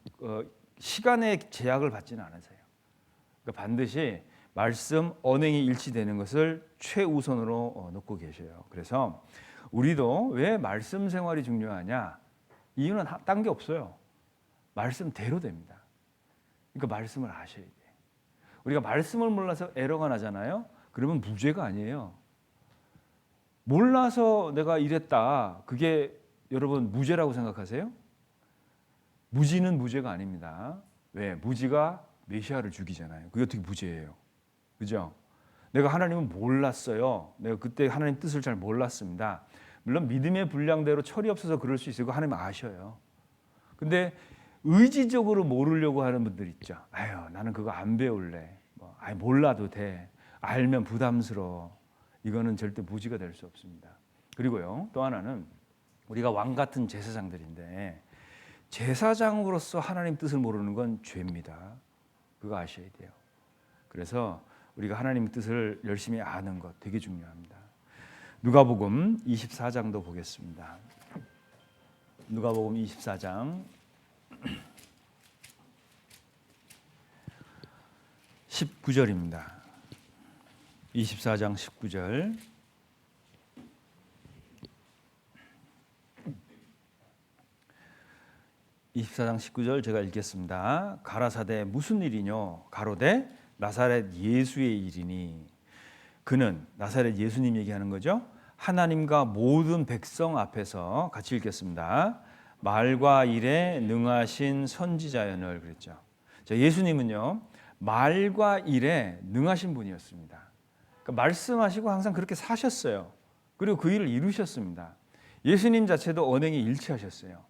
시간의 제약을 받지는 않으세요. 그러니까 반드시 말씀 언행이 일치되는 것을 최우선으로 놓고 계셔요. 그래서 우리도 왜 말씀 생활이 중요하냐? 이유는 딴 게 없어요. 말씀대로 됩니다. 그러니까 말씀을 아셔야 돼요. 우리가 말씀을 몰라서 에러가 나잖아요. 그러면 무죄가 아니에요. 몰라서 내가 이랬다. 그게 여러분 무죄라고 생각하세요? 무지는 무죄가 아닙니다. 왜? 무지가 메시아를 죽이잖아요. 그게 어떻게 무죄예요? 그죠? 내가 하나님은 몰랐어요. 내가 그때 하나님 뜻을 잘 몰랐습니다. 물론 믿음의 분량대로 철이 없어서 그럴 수 있어요. 하나님 아셔요. 근데 의지적으로 모르려고 하는 분들 있죠. 아유, 나는 그거 안 배울래. 몰라도 돼. 알면 부담스러워. 이거는 절대 무지가 될 수 없습니다. 그리고요, 또 하나는 우리가 왕 같은 제사장들인데 제사장으로서 하나님 뜻을 모르는 건 죄입니다. 그거 아셔야 돼요. 그래서 우리가 하나님 뜻을 열심히 아는 것 되게 중요합니다. 누가복음 24장도 보겠습니다. 누가복음 24장 19절입니다. 24장 19절. (24장 19절) 제가 읽겠습니다. 가라사대 무슨 일이뇨? 가로되 나사렛 예수의 일이니. 그는 나사렛 예수님 얘기하는 거죠. 하나님과 모든 백성 앞에서 같이 읽겠습니다. 말과 일에 능하신 선지자연을 그랬죠. 자, 예수님은요, 말과 일에 능하신 분이었습니다. 그러니까 말씀하시고 항상 그렇게 사셨어요. 그리고 그 일을 이루셨습니다. 예수님 자체도 언행이 일치하셨어요.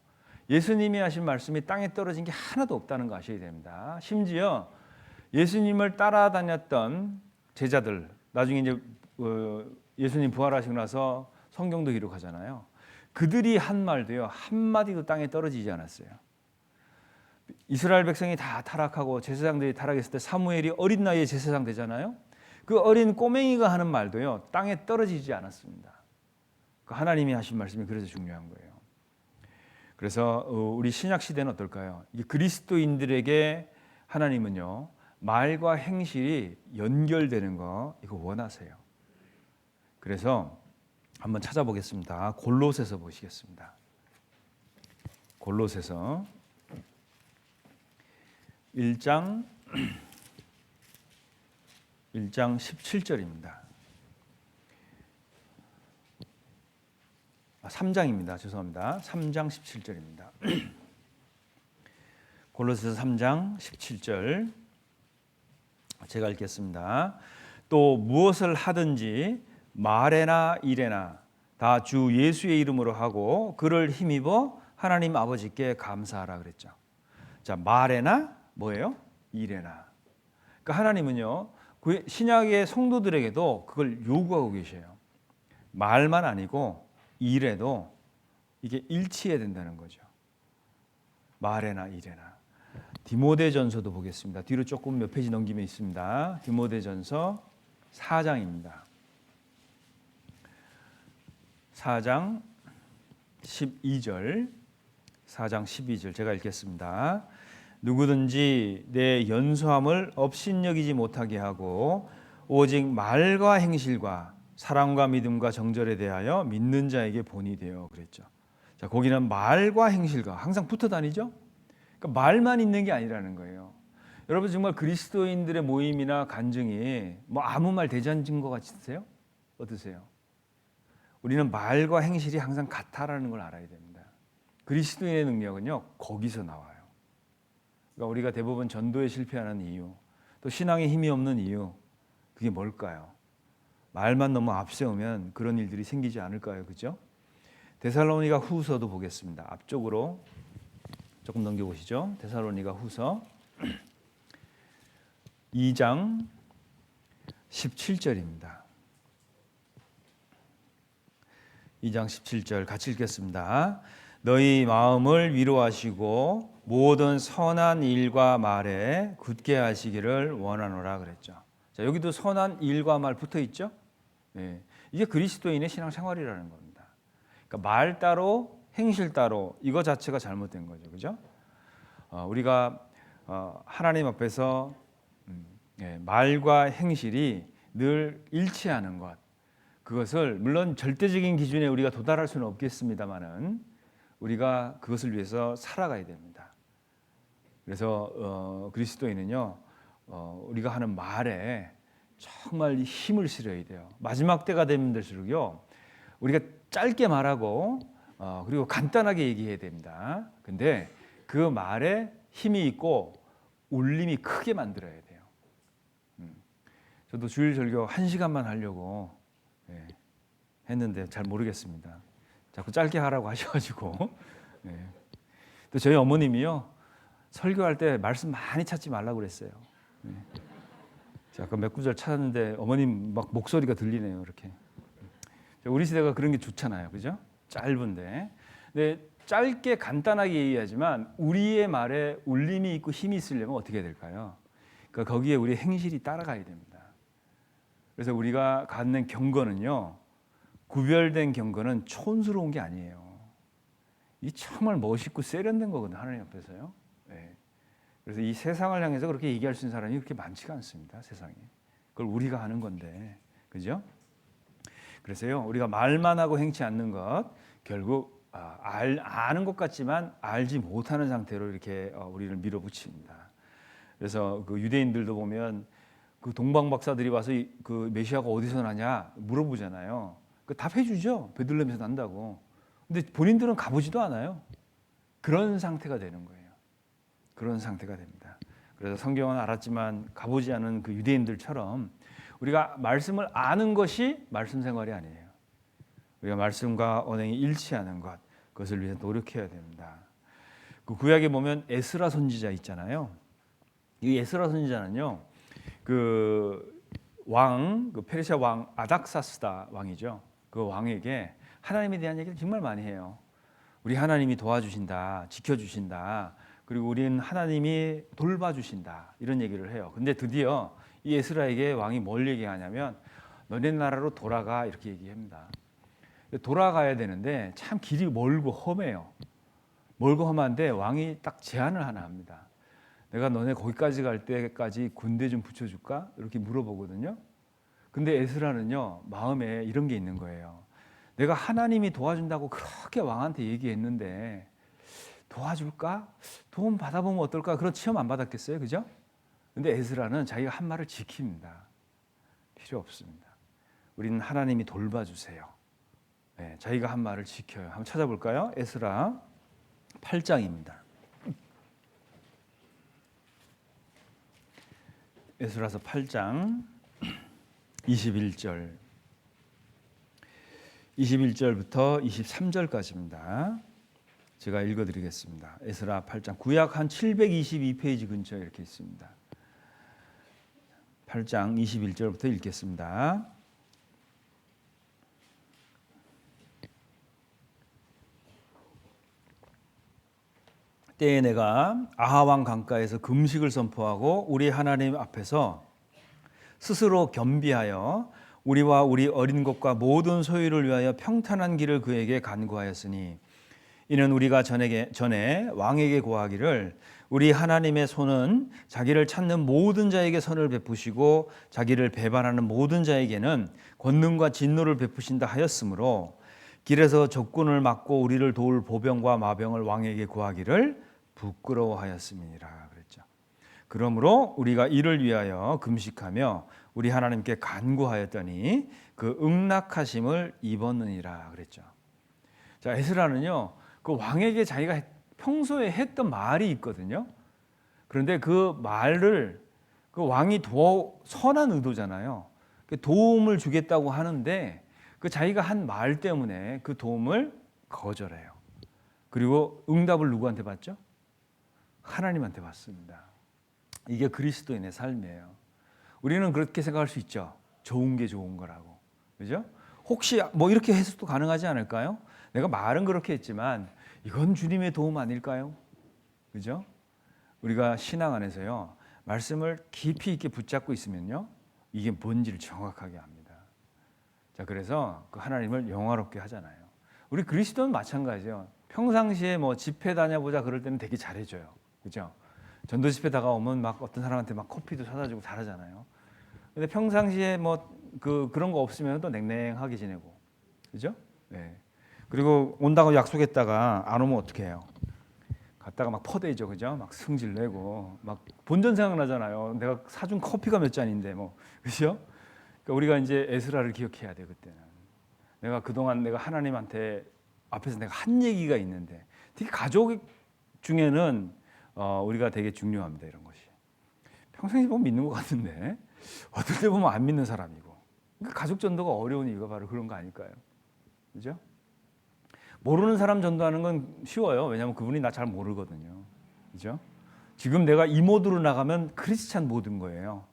예수님이 하신 말씀이 땅에 떨어진 게 하나도 없다는 거 아셔야 됩니다. 심지어 예수님을 따라다녔던 제자들, 나중에 이제 예수님 부활하시고 나서 성경도 기록하잖아요. 그들이 한 말도요, 한마디도 땅에 떨어지지 않았어요. 이스라엘 백성이 다 타락하고 제사장들이 타락했을 때 사무엘이 어린 나이에 제사장 되잖아요. 그 어린 꼬맹이가 하는 말도요, 땅에 떨어지지 않았습니다. 그 하나님이 하신 말씀이 그래서 중요한 거예요. 그래서 우리 신약 시대는 어떨까요? 이 그리스도인들에게 하나님은요, 말과 행실이 연결되는 거 이거 원하세요. 그래서 한번 찾아보겠습니다. 골로새서 보시겠습니다. 골로새서 1장 17절입니다. 3장입니다. 죄송합니다. 3장 17절입니다. 골로새서 3장 17절 제가 읽겠습니다. 또 무엇을 하든지 말에나 일에나 다 주 예수의 이름으로 하고 그를 힘입어 하나님 아버지께 감사하라 그랬죠. 자, 말에나 뭐예요? 일에나. 그러니까 하나님은요, 신약의 성도들에게도 그걸 요구하고 계셔요. 말만 아니고 일에도 이게 일치해야 된다는 거죠. 말에나 일에나. 디모데전서도 보겠습니다. 뒤로 조금 몇 페이지 넘기면 있습니다. 디모데전서 4장입니다. 4장 12절, 4장 12절 제가 읽겠습니다. 누구든지 내 연소함을 업신여기지 못하게 하고 오직 말과 행실과 사랑과 믿음과 정절에 대하여 믿는 자에게 본이 되어 그랬죠. 자, 거기는 말과 행실과 항상 붙어 다니죠. 그러니까 말만 있는 게 아니라는 거예요. 여러분 정말 그리스도인들의 모임이나 간증이 뭐 아무 말 대잔진 것 같으세요? 어떠세요? 우리는 말과 행실이 항상 같다라는 걸 알아야 됩니다. 그리스도인의 능력은요 거기서 나와요. 그러니까 우리가 대부분 전도에 실패하는 이유, 또 신앙에 힘이 없는 이유, 그게 뭘까요? 말만 너무 앞세우면 그런 일들이 생기지 않을까요? 그죠? 데살로니가 후서도 보겠습니다. 앞쪽으로 조금 넘겨보시죠. 데살로니가 후서 2장 17절입니다. 2장 17절 같이 읽겠습니다. 너희 마음을 위로하시고 모든 선한 일과 말에 굳게 하시기를 원하노라 그랬죠. 자, 여기도 선한 일과 말 붙어 있죠. 네, 이게 그리스도인의 신앙생활이라는 겁니다. 그러니까 말 따로 행실 따로 이거 자체가 잘못된 거죠, 그죠? 우리가 하나님 앞에서 말과 행실이 늘 일치하는 것, 그것을 물론 절대적인 기준에 우리가 도달할 수는 없겠습니다만은 우리가 그것을 위해서 살아가야 됩니다. 그래서 그리스도인은요, 우리가 하는 말에 정말 힘을 실어야 돼요. 마지막 때가 되면 될수록요, 우리가 짧게 말하고 그리고 간단하게 얘기해야 됩니다. 근데 그 말에 힘이 있고 울림이 크게 만들어야 돼요. 저도 주일 설교 1시간만 하려고 했는데 잘 모르겠습니다. 자꾸 짧게 하라고 하셔가지고. 또 저희 어머님이요, 설교할 때 말씀 많이 찾지 말라고 그랬어요. 잠깐 몇 구절 찾았는데 어머님 막 목소리가 들리네요. 이렇게. 우리 시대가 그런 게 좋잖아요, 그죠? 짧은데. 근데 짧게 간단하게 얘기하지만 우리의 말에 울림이 있고 힘이 있으려면 어떻게 해야 될까요? 그러니까 거기에 우리 행실이 따라가야 됩니다. 그래서 우리가 갖는 경건은요, 구별된 경건은 촌스러운 게 아니에요. 이 정말 멋있고 세련된 거거든요, 하나님 앞에서요. 네. 그래서 이 세상을 향해서 그렇게 얘기할 수 있는 사람이 그렇게 많지가 않습니다, 세상에. 그걸 우리가 하는 건데, 그죠? 그래서요, 우리가 말만 하고 행치 않는 것, 결국 아는 것 같지만 알지 못하는 상태로 이렇게 우리를 밀어붙입니다. 그래서 그 유대인들도 보면 그 동방 박사들이 와서 그 메시아가 어디서 나냐 물어보잖아요. 그 답해주죠. 베들레헴에서 난다고. 근데 본인들은 가보지도 않아요. 그런 상태가 되는 거예요. 그런 상태가 됩니다. 그래서 성경은 알았지만 가보지 않은 그 유대인들처럼 우리가 말씀을 아는 것이 말씀 생활이 아니에요. 우리가 말씀과 언행이 일치하는 것, 그것을 위해 노력해야 됩니다. 그 구약에 보면 에스라 선지자 있잖아요. 이 에스라 선지자는요, 그 페르시아 왕 아닥사스다 왕이죠. 그 왕에게 하나님에 대한 얘기를 정말 많이 해요. 우리 하나님이 도와주신다, 지켜주신다, 그리고 우리는 하나님이 돌봐주신다, 이런 얘기를 해요. 근데 드디어 이 에스라에게 왕이 뭘 얘기하냐면 너네 나라로 돌아가, 이렇게 얘기합니다. 돌아가야 되는데 참 길이 멀고 험해요. 멀고 험한데 왕이 딱 제안을 하나 합니다. 내가 너네 거기까지 갈 때까지 군대 좀 붙여줄까? 이렇게 물어보거든요. 근데 에스라는요, 마음에 이런 게 있는 거예요. 내가 하나님이 도와준다고 그렇게 왕한테 얘기했는데 도와줄까? 도움 받아보면 어떨까? 그런 시험 안 받았겠어요, 그죠? 근데 에스라는 자기가 한 말을 지킵니다. 필요 없습니다. 우리는 하나님이 돌봐주세요. 네, 자기가 한 말을 지켜요. 한번 찾아볼까요? 에스라 8장입니다. 에스라서 8장 21절 21절부터 23절까지입니다. 제가 읽어드리겠습니다. 에스라 8장 구약 한 722페이지 근처에 이렇게 있습니다. 8장 21절부터 읽겠습니다. 때에 내가 아하왕 강가에서 금식을 선포하고 우리 하나님 앞에서 스스로 겸비하여 우리와 우리 어린 것과 모든 소유를 위하여 평탄한 길을 그에게 간구하였으니 이는 우리가 전에 왕에게 고하기를 우리 하나님의 손은 자기를 찾는 모든 자에게 선을 베푸시고 자기를 배반하는 모든 자에게는 권능과 진노를 베푸신다 하였으므로 길에서 적군을 막고 우리를 도울 보병과 마병을 왕에게 구하기를 부끄러워하였음이니라 그랬죠. 그러므로 우리가 이를 위하여 금식하며 우리 하나님께 간구하였더니 그 응낙하심을 입었느니라 그랬죠. 자, 에스라는요 그 왕에게 자기가 평소에 했던 말이 있거든요. 그런데 그 말을 그 왕이 선한 의도잖아요. 도움을 주겠다고 하는데 그 자기가 한 말 때문에 그 도움을 거절해요. 그리고 응답을 누구한테 받죠? 하나님한테 받습니다. 이게 그리스도인의 삶이에요. 우리는 그렇게 생각할 수 있죠. 좋은 게 좋은 거라고. 그죠? 혹시 뭐 이렇게 해석도 가능하지 않을까요? 내가 말은 그렇게 했지만 이건 주님의 도움 아닐까요? 그죠? 우리가 신앙 안에서요. 말씀을 깊이 있게 붙잡고 있으면요. 이게 뭔지를 정확하게 압니다. 자, 그래서 그 하나님을 영화롭게 하잖아요. 우리 그리스도는 마찬가지예요. 평상시에 뭐 집회 다녀보자 그럴 때는 되게 잘해줘요. 그죠? 전도 집회 다가오면 막 어떤 사람한테 막 커피도 사다 주고 잘하잖아요. 근데 평상시에 뭐 그런 거 없으면 또 냉랭하게 지내고. 그죠? 네. 그리고 온다고 약속했다가 안 오면 어떻게 해요? 갔다가 막 퍼대죠. 그죠? 막 승질 내고 막 본전 생각나잖아요. 내가 사준 커피가 몇 잔인데 뭐. 그죠? 그러니까 우리가 이제 에스라를 기억해야 돼 그때는. 내가 그동안 내가 하나님한테 앞에서 내가 한 얘기가 있는데 특히 가족 중에는 우리가 되게 중요합니다. 이런 것이. 평상시 보면 믿는 것 같은데 어떨 때 보면 안 믿는 사람이고. 그러니까 가족 전도가 어려운 이유가 바로 그런 거 아닐까요? 그죠? 모르는 사람 전도하는 건 쉬워요. 왜냐하면 그분이 나 잘 모르거든요. 그죠? 지금 내가 이 모드로 나가면 크리스찬 모드인 거예요.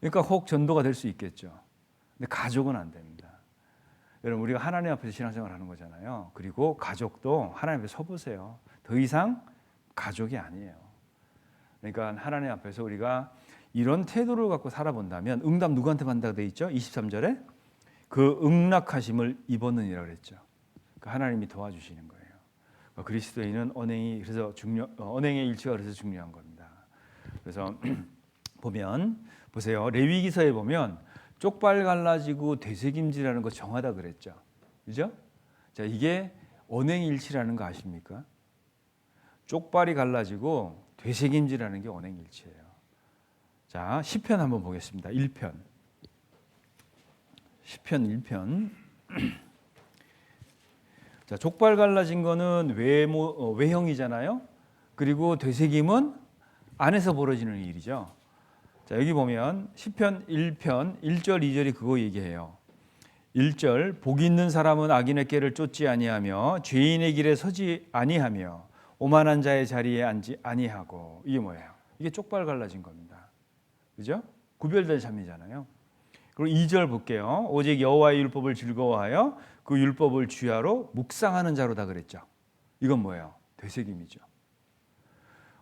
그러니까 혹 전도가 될 수 있겠죠. 근데 가족은 안 됩니다. 여러분 우리가 하나님 앞에서 신앙생활 하는 거잖아요. 그리고 가족도 하나님 앞에 서보세요. 더 이상 가족이 아니에요. 그러니까 하나님 앞에서 우리가 이런 태도를 갖고 살아본다면 응답 누구한테 받는다고 되어 있죠? 23절에 그 응낙하심을 입었느니라 그랬죠. 하나님이 도와주시는 거예요. 그리스도인은 언행이 그래서 언행의 일치가 그래서 중요한 겁니다. 그래서 보세요. 레위기서에 보면 쪽발 갈라지고 되새김질하는 거 정하다 그랬죠. 그죠? 자, 이게 언행의 일치라는 거 아십니까? 쪽발이 갈라지고 되새김질하는 게 언행의 일치예요. 자, 시편 한번 보겠습니다. 1편. 시편 1편. 자, 족발 갈라진 거는 외형이잖아요. 그리고 되새김은 안에서 벌어지는 일이죠. 자, 여기 보면 시편 1편 1절 2절이 그거 얘기해요. 1절 복 있는 사람은 악인의 꾀를 쫓지 아니하며 죄인의 길에 서지 아니하며 오만한 자의 자리에 앉지 아니하고. 이게 뭐예요? 이게 쪽발 갈라진 겁니다. 그죠? 구별된 삶이잖아요. 그리고 2절 볼게요. 오직 여호와의 율법을 즐거워하여 그 율법을 주야로 묵상하는 자로다 그랬죠. 이건 뭐예요? 되새김이죠.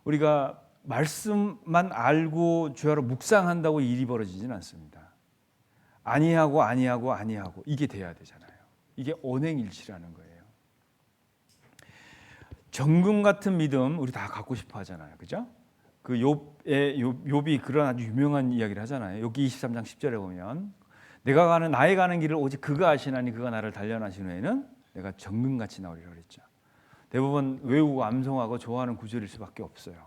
우리가 말씀만 알고 주야로 묵상한다고 일이 벌어지진 않습니다. 아니하고 이게 돼야 되잖아요. 이게 언행일치라는 거예요. 정금 같은 믿음 우리 다 갖고 싶어 하잖아요. 그죠? 그 욥이 그런 아주 유명한 이야기를 하잖아요. 여기 23장 10절에 보면 나의 가는 길을 오직 그가 아시나니 그가 나를 단련하신 후에는 내가 정금같이 나오리라 그랬죠. 대부분 외우고 암송하고 좋아하는 구절일 수밖에 없어요.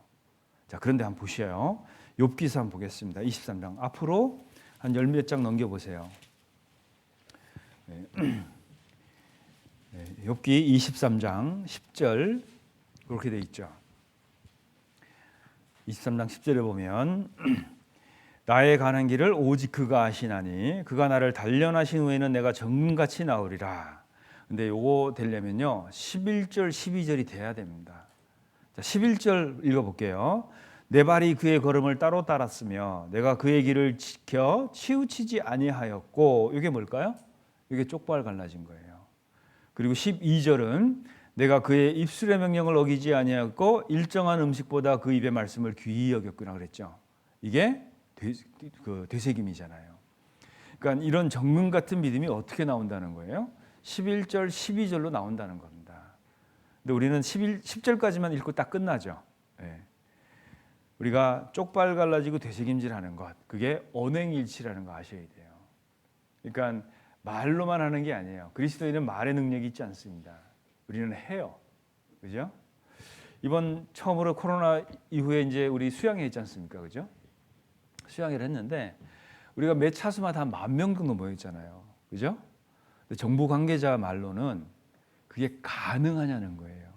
자, 그런데 한번 보셔요. 욥기서 한번 보겠습니다. 23장 앞으로 한 열 몇 장 넘겨보세요. 욥기 23장 10절 그렇게 돼 있죠. 23장 10절에 보면 나의 가는 길을 오직 그가 아시나니 그가 나를 단련하신 후에는 내가 정금같이 나오리라. 근데 요거 되려면요 11절 12절이 돼야 됩니다. 자, 11절 읽어볼게요. 내 발이 그의 걸음을 따로 따랐으며 내가 그의 길을 지켜 치우치지 아니하였고, 이게 뭘까요? 이게 쪽발 갈라진 거예요. 그리고 12절은 내가 그의 입술의 명령을 어기지 아니하였고 일정한 음식보다 그 입의 말씀을 귀히 여겼구나 그랬죠. 이게 되새김이잖아요. 그러니까 이런 정금 같은 믿음이 어떻게 나온다는 거예요? 11절, 12절로 나온다는 겁니다. 근데 우리는 10절까지만 읽고 딱 끝나죠. 네. 우리가 쪽발 갈라지고 되새김질하는 것, 그게 언행일치라는 거 아셔야 돼요. 그러니까 말로만 하는 게 아니에요. 그리스도인은 말의 능력이 있지 않습니다. 우리는 해요. 그죠? 이번 처음으로 코로나 이후에 이제 우리 수양회 있지 않습니까? 그죠? 수양회를 했는데 우리가 매 차수마다 한 10,000명 정도 모였잖아요. 그죠? 근데 정부 관계자 말로는 그게 가능하냐는 거예요.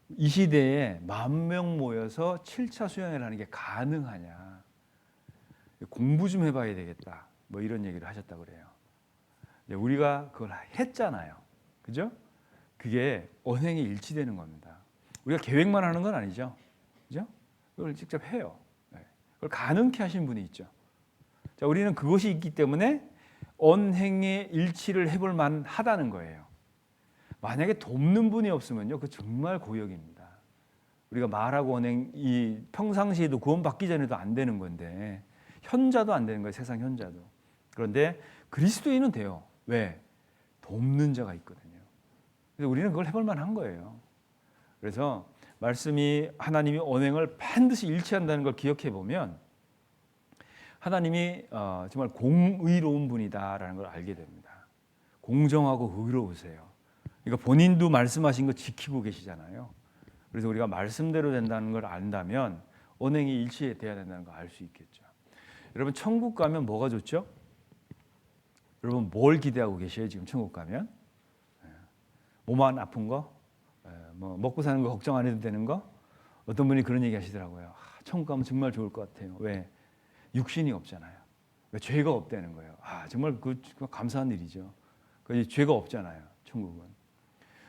이 시대에 10,000명 모여서 7차 수양회를 하는 게 가능하냐. 공부 좀 해봐야 되겠다. 뭐 이런 얘기를 하셨다고 그래요. 우리가 그걸 했잖아요. 그죠? 그게 언행이 일치되는 겁니다. 우리가 계획만 하는 건 아니죠. 그죠? 그걸 직접 해요. 그걸 가능케 하신 분이 있죠. 자, 우리는 그것이 있기 때문에 언행의 일치를 해볼 만하다는 거예요. 만약에 돕는 분이 없으면요, 그 정말 고역입니다. 우리가 말하고 언행, 이 평상시에도 구원받기 전에도 안 되는 건데, 현자도 안 되는 거예요, 세상 현자도. 그런데 그리스도인은 돼요. 왜? 돕는 자가 있거든요. 그래서 우리는 그걸 해볼 만한 거예요. 그래서 말씀이 하나님이 언행을 반드시 일치한다는 걸 기억해 보면 하나님이 정말 공의로운 분이다라는 걸 알게 됩니다. 공정하고 의로우세요. 그러니까 본인도 말씀하신 거 지키고 계시잖아요. 그래서 우리가 말씀대로 된다는 걸 안다면 언행이 일치돼야 된다는 걸 알 수 있겠죠. 여러분 천국 가면 뭐가 좋죠? 여러분 뭘 기대하고 계세요? 지금 천국 가면 몸만 아픈 거, 뭐 먹고 사는 거 걱정 안 해도 되는 거. 어떤 분이 그런 얘기 하시더라고요. 천국 가면 정말 좋을 것 같아요. 왜? 육신이 없잖아요. 왜? 죄가 없다는 거예요. 정말 그 감사한 일이죠. 죄가 없잖아요. 천국은.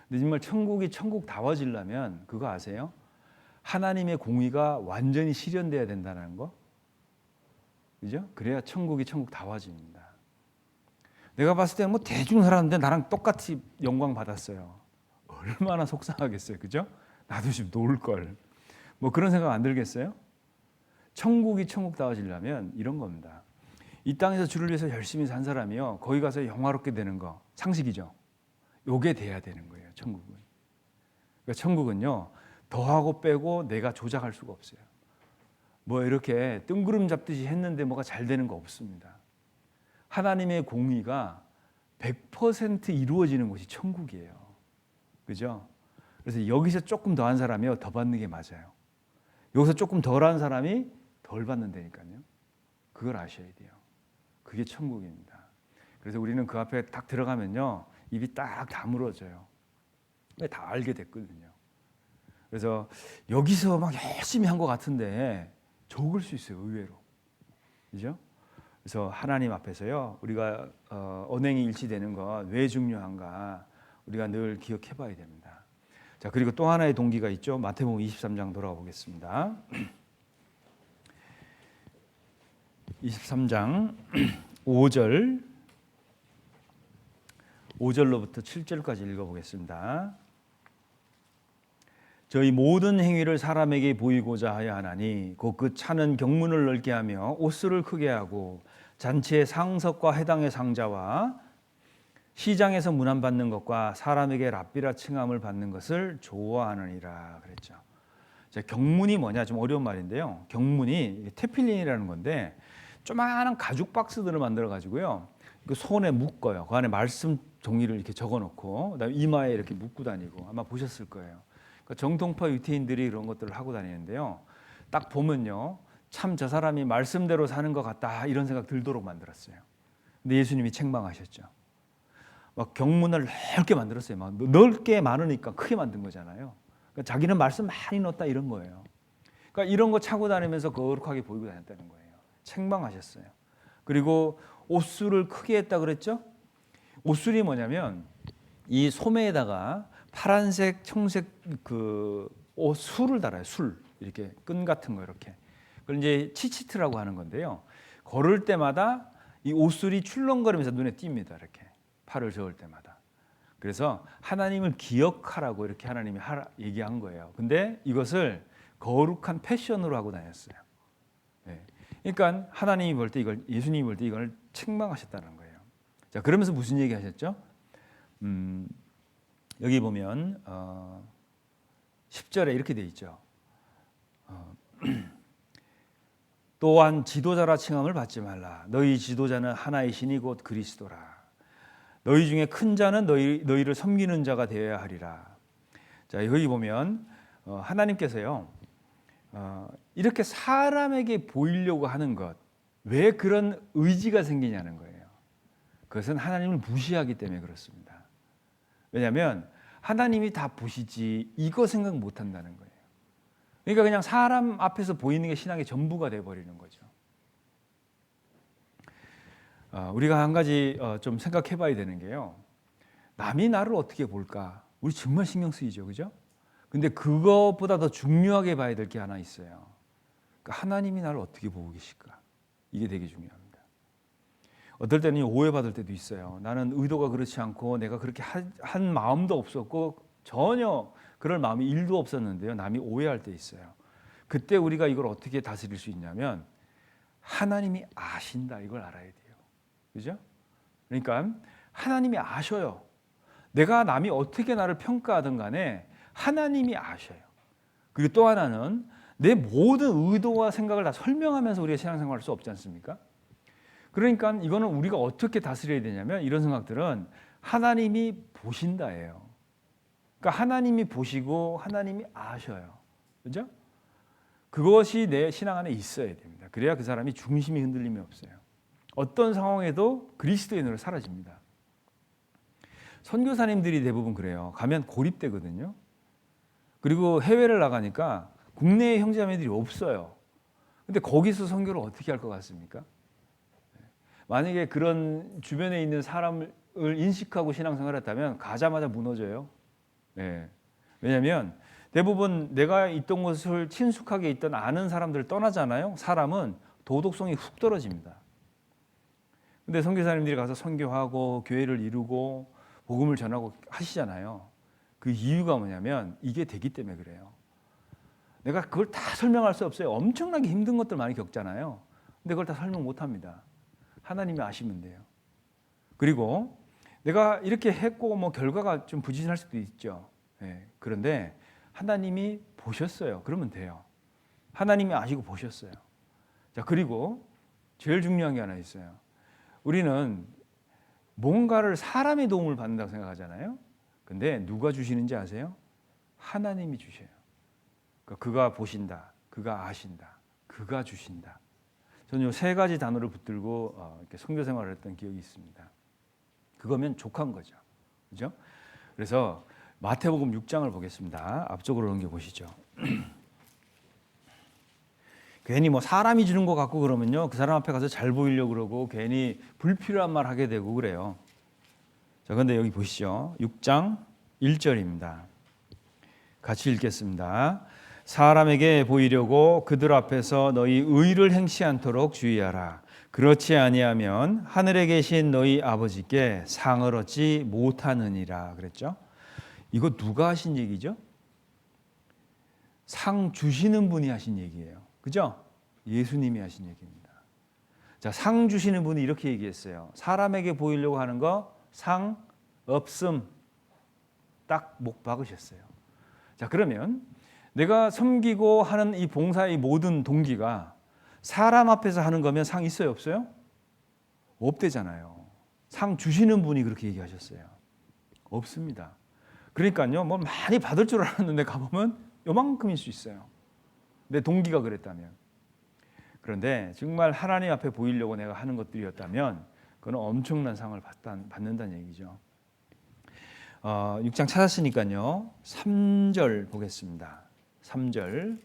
근데 정말 천국이 천국다워지려면 그거 아세요? 하나님의 공의가 완전히 실현돼야 된다는 거. 그죠? 그래야 천국이 천국다워집니다. 내가 봤을 때는 뭐 대충 살았는데 나랑 똑같이 영광 받았어요. 얼마나 속상하겠어요. 그죠? 나도 좀 놀 걸. 뭐 그런 생각 안 들겠어요? 천국이 천국다워지려면 이런 겁니다. 이 땅에서 주를 위해서 열심히 산 사람이요, 거기 가서 영화롭게 되는 거 상식이죠. 요게 돼야 되는 거예요. 천국은. 그러니까 천국은요, 더하고 빼고 내가 조작할 수가 없어요. 뭐 이렇게 뜬구름 잡듯이 했는데 뭐가 잘 되는 거 없습니다. 하나님의 공의가 100% 이루어지는 곳이 천국이에요. 그죠? 그래서 여기서 조금 더한 사람이요, 더 받는 게 맞아요. 여기서 조금 덜한 사람이 덜 받는다니까요. 그걸 아셔야 돼요. 그게 천국입니다. 그래서 우리는 그 앞에 딱 들어가면요, 입이 딱 다물어져요. 다 알게 됐거든요. 그래서 여기서 막 열심히 한 것 같은데 적을 수 있어요, 의외로. 그죠? 그래서 하나님 앞에서요, 우리가 언행이 일치되는 건 왜 중요한가 우리가 늘 기억해 봐야 됩니다. 자, 그리고 또 하나의 동기가 있죠. 마태복음 23장 돌아가 보겠습니다. 23장 5절로부터 7절까지 읽어보겠습니다. 저희 모든 행위를 사람에게 보이고자 하여 하나니 곧 그 차는 경문을 넓게 하며 옷수를 크게 하고 잔치의 상석과 해당의 상자와 시장에서 문안받는 것과 사람에게 랍비라 칭함을 받는 것을 좋아하느니라 그랬죠. 자, 경문이 뭐냐, 좀 어려운 말인데요. 경문이 테필린이라는 건데 조그마한 가죽 박스들을 만들어 가지고요, 그 손에 묶어요. 그 안에 말씀 종이를 이렇게 적어놓고 그다음에 이마에 이렇게 묶고 다니고, 아마 보셨을 거예요. 그러니까 정통파 유태인들이 그런 것들을 하고 다니는데요, 딱 보면요, 참 저 사람이 말씀대로 사는 것 같다 이런 생각 들도록 만들었어요. 근데 예수님이 책망하셨죠. 막 경문을 넓게 만들었어요. 막 넓게 많으니까 크게 만든 거잖아요. 그러니까 자기는 말씀 많이 넣었다 이런 거예요. 그러니까 이런 거 차고 다니면서 거룩하게 보이고 다녔다는 거예요. 책망하셨어요. 그리고 옷술을 크게 했다 그랬죠. 옷술이 뭐냐면 이 소매에다가 파란색, 청색 술을 달아요. 술 이렇게 끈 같은 거 이렇게. 그걸 이제 치치트라고 하는 건데요. 걸을 때마다 이 옷술이 출렁거리면서 눈에 띕니다. 이렇게 팔을 저을 때마다. 그래서 하나님을 기억하라고 이렇게 하나님이 얘기한 거예요. 근데 이것을 거룩한 패션으로 하고 다녔어요. 네. 그러니까 하나님이 볼 때 이걸, 예수님이 볼 때 이걸 책망하셨다는 거예요. 자, 그러면서 무슨 얘기 하셨죠? 여기 보면 10절에 이렇게 돼 있죠. 또한 지도자라 칭함을 받지 말라. 너희 지도자는 하나이시니 곧 그리스도라. 너희 중에 큰 자는 너희를 섬기는 자가 되어야 하리라. 자, 여기 보면 하나님께서요, 이렇게 사람에게 보이려고 하는 것, 왜 그런 의지가 생기냐는 거예요. 그것은 하나님을 무시하기 때문에 그렇습니다. 왜냐하면 하나님이 다 보시지 이거 생각 못 한다는 거예요. 그러니까 그냥 사람 앞에서 보이는 게 신앙의 전부가 돼버리는 거죠. 우리가 한 가지 좀 생각해 봐야 되는 게요. 남이 나를 어떻게 볼까? 우리 정말 신경 쓰이죠. 그죠? 근데 그것보다 더 중요하게 봐야 될 게 하나 있어요. 그러니까 하나님이 나를 어떻게 보고 계실까? 이게 되게 중요합니다. 어떨 때는 오해받을 때도 있어요. 나는 의도가 그렇지 않고 내가 그렇게 한 마음도 없었고 전혀 그럴 마음이 1도 없었는데요. 남이 오해할 때 있어요. 그때 우리가 이걸 어떻게 다스릴 수 있냐면 하나님이 아신다. 이걸 알아야 돼요. 그죠? 그러니까 하나님이 아셔요. 내가 남이 어떻게 나를 평가하든 간에 하나님이 아셔요. 그리고 또 하나는 내 모든 의도와 생각을 다 설명하면서 우리가 신앙생활을 할 수 없지 않습니까? 그러니까 이거는 우리가 어떻게 다스려야 되냐면 이런 생각들은 하나님이 보신다예요. 그러니까 하나님이 보시고 하나님이 아셔요. 그죠? 그것이 내 신앙 안에 있어야 됩니다. 그래야 그 사람이 중심이 흔들림이 없어요. 어떤 상황에도 그리스도인으로 사라집니다. 선교사님들이 대부분 그래요. 가면 고립되거든요. 그리고 해외를 나가니까 국내에 형제자매들이 없어요. 근데 거기서 선교를 어떻게 할 것 같습니까? 만약에 그런 주변에 있는 사람을 인식하고 신앙생활을 했다면 가자마자 무너져요. 네. 왜냐하면 대부분 내가 있던 곳을 친숙하게 있던 아는 사람들을 떠나잖아요. 사람은 도덕성이 훅 떨어집니다. 근데 선교사님들이 가서 선교하고 교회를 이루고 복음을 전하고 하시잖아요. 그 이유가 뭐냐면 이게 되기 때문에 그래요. 내가 그걸 다 설명할 수 없어요. 엄청나게 힘든 것들 많이 겪잖아요. 근데 그걸 다 설명 못 합니다. 하나님이 아시면 돼요. 그리고 내가 이렇게 했고 뭐 결과가 좀 부진할 수도 있죠. 네. 그런데 하나님이 보셨어요. 그러면 돼요. 하나님이 아시고 보셨어요. 자, 그리고 제일 중요한 게 하나 있어요. 우리는 뭔가를 사람의 도움을 받는다고 생각하잖아요. 근데 누가 주시는지 아세요? 하나님이 주셔요. 그러니까 그가 보신다. 그가 아신다. 그가 주신다. 저는 이 세 가지 단어를 붙들고 이렇게 선교 생활을 했던 기억이 있습니다. 그거면 족한 거죠. 그죠? 그래서 마태복음 6장을 보겠습니다. 앞쪽으로 넘겨 보시죠. 괜히 뭐 사람이 주는 것 같고 그러면요. 그 사람 앞에 가서 잘 보이려고 그러고 괜히 불필요한 말 하게 되고 그래요. 자, 그런데 여기 보시죠. 6장 1절입니다. 같이 읽겠습니다. 사람에게 보이려고 그들 앞에서 너희 의를 행치 않도록 주의하라. 그렇지 아니하면 하늘에 계신 너희 아버지께 상을 얻지 못하느니라 그랬죠. 이거 누가 하신 얘기죠? 상 주시는 분이 하신 얘기예요. 그죠? 예수님이 하신 얘기입니다. 자, 상 주시는 분이 이렇게 얘기했어요. 사람에게 보이려고 하는 거 상 없음. 딱 목 박으셨어요. 자, 그러면 내가 섬기고 하는 이 봉사의 모든 동기가 사람 앞에서 하는 거면 상 있어요, 없어요? 없대잖아요. 상 주시는 분이 그렇게 얘기하셨어요. 없습니다. 그러니까요, 뭐 많이 받을 줄 알았는데 가보면 요만큼일 수 있어요. 내 동기가 그랬다면. 그런데 정말 하나님 앞에 보이려고 내가 하는 것들이었다면 그건 엄청난 상을 받는다는 얘기죠. 6장 찾았으니까요. 3절 보겠습니다. 3절.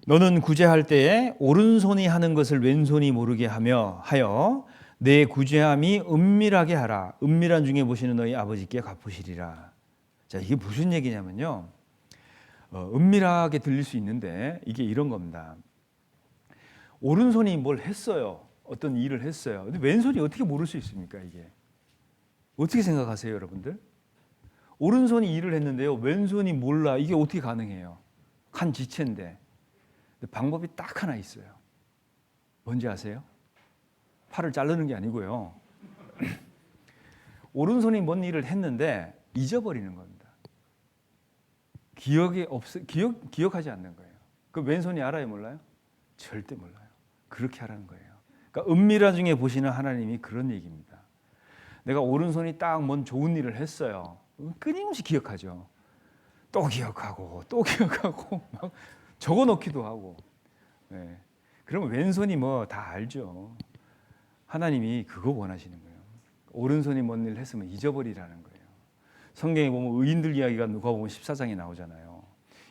너는 구제할 때에 오른손이 하는 것을 왼손이 모르게 하여 내 구제함이 은밀하게 하라. 은밀한 중에 보시는 너희 아버지께 갚으시리라. 자, 이게 무슨 얘기냐면요. 은밀하게 들릴 수 있는데 이게 이런 겁니다. 오른손이 뭘 했어요. 어떤 일을 했어요. 근데 왼손이 어떻게 모를 수 있습니까, 이게? 어떻게 생각하세요, 여러분들? 오른손이 일을 했는데요. 왼손이 몰라. 이게 어떻게 가능해요? 한 지체인데. 근데 방법이 딱 하나 있어요. 뭔지 아세요? 팔을 자르는 게 아니고요. 오른손이 뭔 일을 했는데 잊어버리는 겁니다. 기억하지 않는 거예요. 그 왼손이 알아요, 몰라요? 절대 몰라요. 그렇게 하라는 거예요. 그러니까 은밀한 중에 보시는 하나님이 그런 얘기입니다. 내가 오른손이 딱 뭔 좋은 일을 했어요. 끊임없이 기억하죠. 또 기억하고 또 기억하고 막 적어놓기도 하고. 네. 그러면 왼손이 뭐 다 알죠. 하나님이 그거 원하시는 거예요. 오른손이 뭔 일을 했으면 잊어버리라는 거예요. 성경에 보면 의인들 이야기가 누가복음 14장에 나오잖아요.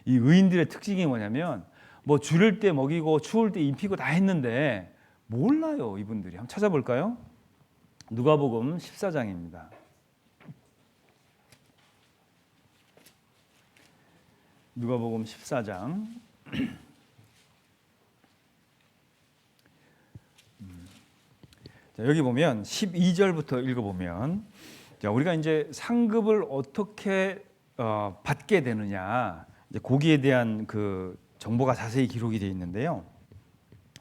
이 의인들의 특징이 뭐냐면 뭐 주를 때 먹이고 추울 때 입히고 다 했는데 몰라요, 이분들이. 한번 찾아볼까요? 누가복음 14장입니다. 누가복음 14장. 자, 여기 보면 12절부터 읽어보면, 자, 우리가 이제 상급을 어떻게 받게 되느냐, 이제 거기에 대한 그 정보가 자세히 기록이 되어 있는데요.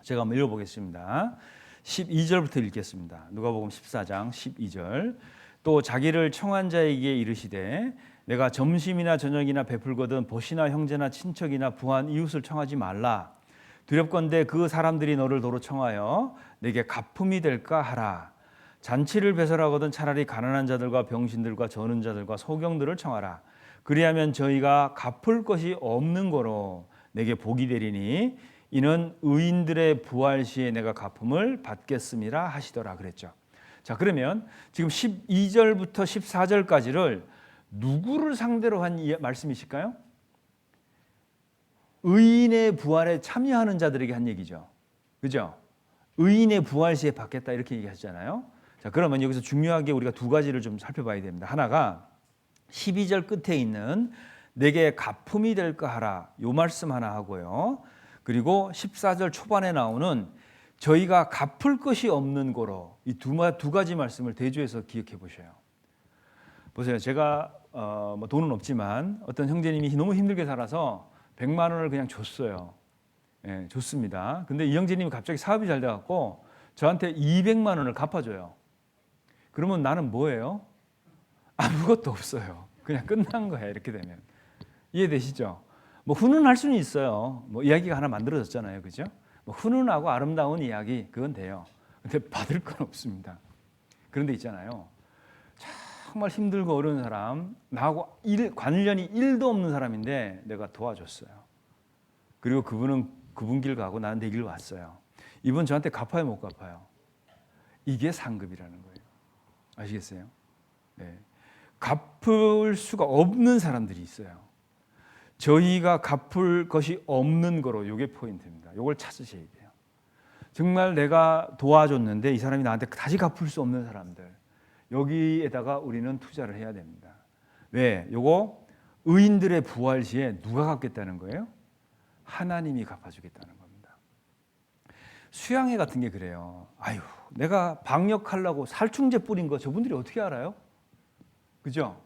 제가 한번 읽어보겠습니다. 12절부터 읽겠습니다. 누가복음 14장 12절. 또 자기를 청한 자에게 이르시되 내가 점심이나 저녁이나 베풀거든 벗이나 형제나 친척이나 부한 이웃을 청하지 말라. 두렵건대 그 사람들이 너를 도로 청하여 내게 갚음이 될까 하라. 잔치를 배설하거든 차라리 가난한 자들과 병신들과 저는 자들과 소경들을 청하라. 그리하면 저희가 갚을 것이 없는 거로 내게 복이 되리니 이는 의인들의 부활 시에 내가 갚음을 받겠음이라 하시더라 그랬죠. 자, 그러면 지금 12절부터 14절까지를 누구를 상대로 한 말씀이실까요? 의인의 부활에 참여하는 자들에게 한 얘기죠. 그죠? 의인의 부활 시에 받겠다 이렇게 얘기하잖아요. 자, 그러면 여기서 중요하게 우리가 두 가지를 좀 살펴봐야 됩니다. 하나가 12절 끝에 있는 내게 갚음이 될까 하라. 요 말씀 하나 하고요. 그리고 14절 초반에 나오는 저희가 갚을 것이 없는 거로 이 두 가지 말씀을 대조해서 기억해 보셔요. 보세요. 제가 뭐 돈은 없지만 어떤 형제님이 너무 힘들게 살아서 100만 원을 그냥 줬어요. 예, 줬습니다. 근데 이 형제님이 갑자기 사업이 잘 돼갖고 저한테 200만 원을 갚아줘요. 그러면 나는 뭐예요? 아무것도 없어요. 그냥 끝난 거야, 이렇게 되면. 이해되시죠? 뭐 훈훈할 수는 있어요. 뭐 이야기가 하나 만들어졌잖아요, 그죠? 뭐 훈훈하고 아름다운 이야기 그건 돼요. 근데 받을 건 없습니다. 그런데 있잖아요. 정말 힘들고 어려운 사람, 나하고 관련이 1도 없는 사람인데 내가 도와줬어요. 그리고 그분은 그분 길 가고 나는 내 길 왔어요. 이분 저한테 갚아요, 못 갚아요? 이게 상급이라는 거예요. 아시겠어요? 네. 갚을 수가 없는 사람들이 있어요. 저희가 갚을 것이 없는 거로 이게 포인트입니다. 이걸 찾으셔야 돼요. 정말 내가 도와줬는데 이 사람이 나한테 다시 갚을 수 없는 사람들, 여기에다가 우리는 투자를 해야 됩니다. 왜? 요거 의인들의 부활 시에 누가 갚겠다는 거예요? 하나님이 갚아주겠다는 겁니다. 수양회 같은 게 그래요. 아유, 내가 방역하려고 살충제 뿌린 거 저분들이 어떻게 알아요? 그죠?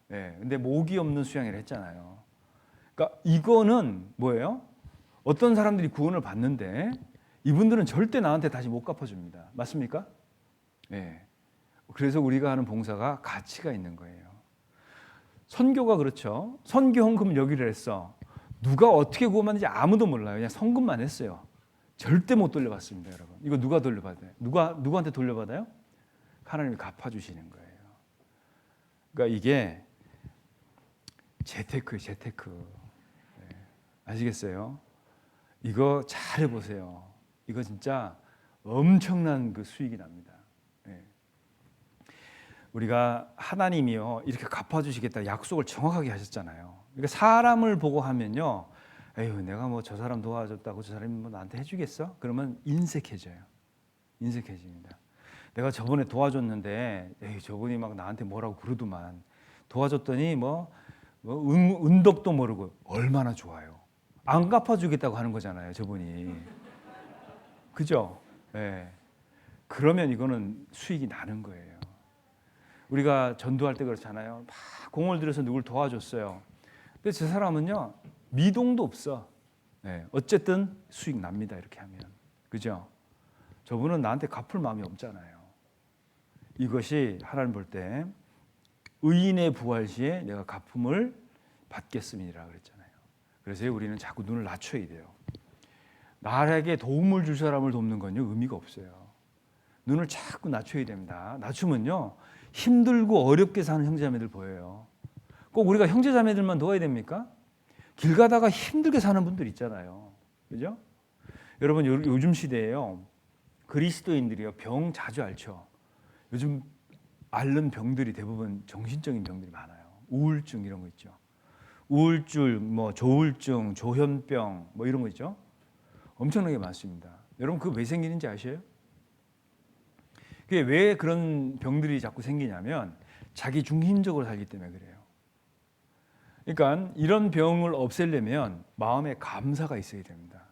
네, 근데 모기 없는 수양회를 했잖아요. 그러니까 이거는 뭐예요? 어떤 사람들이 구원을 받는데 이분들은 절대 나한테 다시 못 갚아줍니다. 맞습니까? 네. 그래서 우리가 하는 봉사가 가치가 있는 거예요. 선교가 그렇죠. 선교 헌금 여기를 했어. 누가 어떻게 구원받는지 아무도 몰라요. 그냥 성금만 했어요. 절대 못 돌려받습니다, 여러분. 이거 누가 돌려받아요? 누구한테 돌려받아요? 하나님이 갚아주시는 거예요. 그러니까 이게 재테크. 네. 아시겠어요? 이거 잘 해보세요. 이거 진짜 엄청난 그 수익이 납니다. 네. 우리가 하나님이요 이렇게 갚아주시겠다 약속을 정확하게 하셨잖아요. 그러니까 사람을 보고 하면요, 에휴 내가 뭐 저 사람 도와줬다고 저 사람이 뭐 나한테 해주겠어? 그러면 인색해져요. 인색해집니다. 내가 저번에 도와줬는데 에이, 저분이 막 나한테 뭐라고 그러더만 도와줬더니 은덕도 모르고 얼마나 좋아요. 안 갚아주겠다고 하는 거잖아요, 저분이. 그죠? 예. 그러면 이거는 수익이 나는 거예요. 우리가 전도할 때 그렇잖아요. 막 공을 들여서 누굴 도와줬어요. 근데 저 사람은요, 미동도 없어. 예. 어쨌든 수익 납니다, 이렇게 하면. 그죠? 저분은 나한테 갚을 마음이 없잖아요. 이것이 하나님 볼 때 의인의 부활 시에 내가 갚음을 받겠음이라 그랬잖아요. 그래서 우리는 자꾸 눈을 낮춰야 돼요. 나에게 도움을 줄 사람을 돕는 건요 의미가 없어요. 눈을 자꾸 낮춰야 됩니다. 낮추면요 힘들고 어렵게 사는 형제자매들 보여요. 꼭 우리가 형제자매들만 도와야 됩니까? 길 가다가 힘들게 사는 분들 있잖아요. 그죠? 여러분 요즘 시대에요 그리스도인들이요 병 자주 앓죠. 요즘 앓는 병들이 대부분 정신적인 병들이 많아요. 우울증 이런 거 있죠. 우울증, 조울증, 조현병 이런 거 있죠. 엄청나게 많습니다. 여러분 그거 왜 생기는지 아세요? 그게 왜 그런 병들이 자꾸 생기냐면 자기 중심적으로 살기 때문에 그래요. 그러니까 이런 병을 없애려면 마음에 감사가 있어야 됩니다.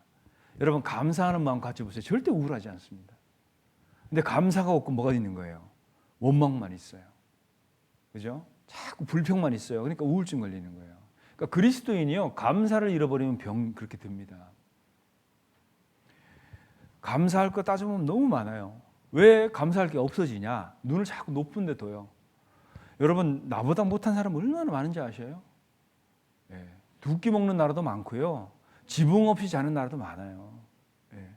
여러분 감사하는 마음 갖지 보세요. 절대 우울하지 않습니다. 근데 감사가 없고 뭐가 있는 거예요? 원망만 있어요. 그죠? 자꾸 불평만 있어요. 그러니까 우울증 걸리는 거예요. 그러니까 그리스도인이요 감사를 잃어버리면 병 그렇게 듭니다. 감사할 거 따져보면 너무 많아요. 왜 감사할 게 없어지냐? 눈을 자꾸 높은 데 둬요. 여러분 나보다 못한 사람 얼마나 많은지 아셔요? 예. 두 끼 먹는 나라도 많고요. 지붕 없이 자는 나라도 많아요. 예.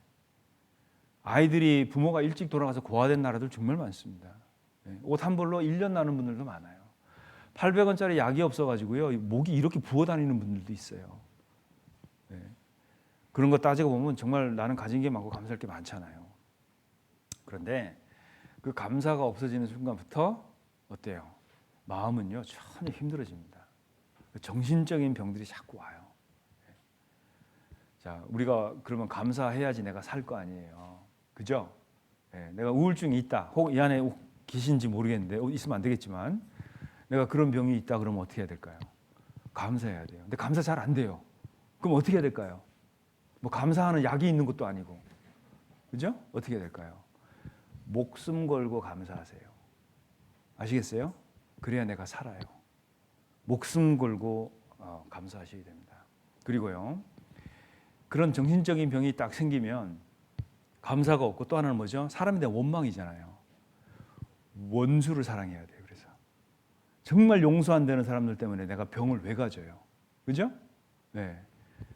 아이들이 부모가 일찍 돌아가서 고아된 나라들 정말 많습니다. 예. 옷 한 벌로 1년 나는 분들도 많아요. 800원짜리 약이 없어가지고요 목이 이렇게 부어 다니는 분들도 있어요. 예. 그런 거 따지고 보면 정말 나는 가진 게 많고 감사할 게 많잖아요. 그런데 그 감사가 없어지는 순간부터 어때요? 마음은요 전혀 힘들어집니다. 정신적인 병들이 자꾸 와요. 자, 우리가 그러면 감사해야지 내가 살 거 아니에요. 그죠? 네, 내가 우울증이 있다. 혹 이 안에 계신지 모르겠는데 있으면 안 되겠지만 내가 그런 병이 있다 그러면 어떻게 해야 될까요? 감사해야 돼요. 근데 감사 잘 안 돼요. 그럼 어떻게 해야 될까요? 감사하는 약이 있는 것도 아니고. 그죠? 어떻게 해야 될까요? 목숨 걸고 감사하세요. 아시겠어요? 그래야 내가 살아요. 목숨 걸고 감사하셔야 됩니다. 그리고요. 그런 정신적인 병이 딱 생기면 감사가 없고 또 하나는 뭐죠? 사람에 대한 원망이잖아요. 원수를 사랑해야 돼요. 그래서 정말 용서 안 되는 사람들 때문에 내가 병을 왜 가져요? 그죠? 네.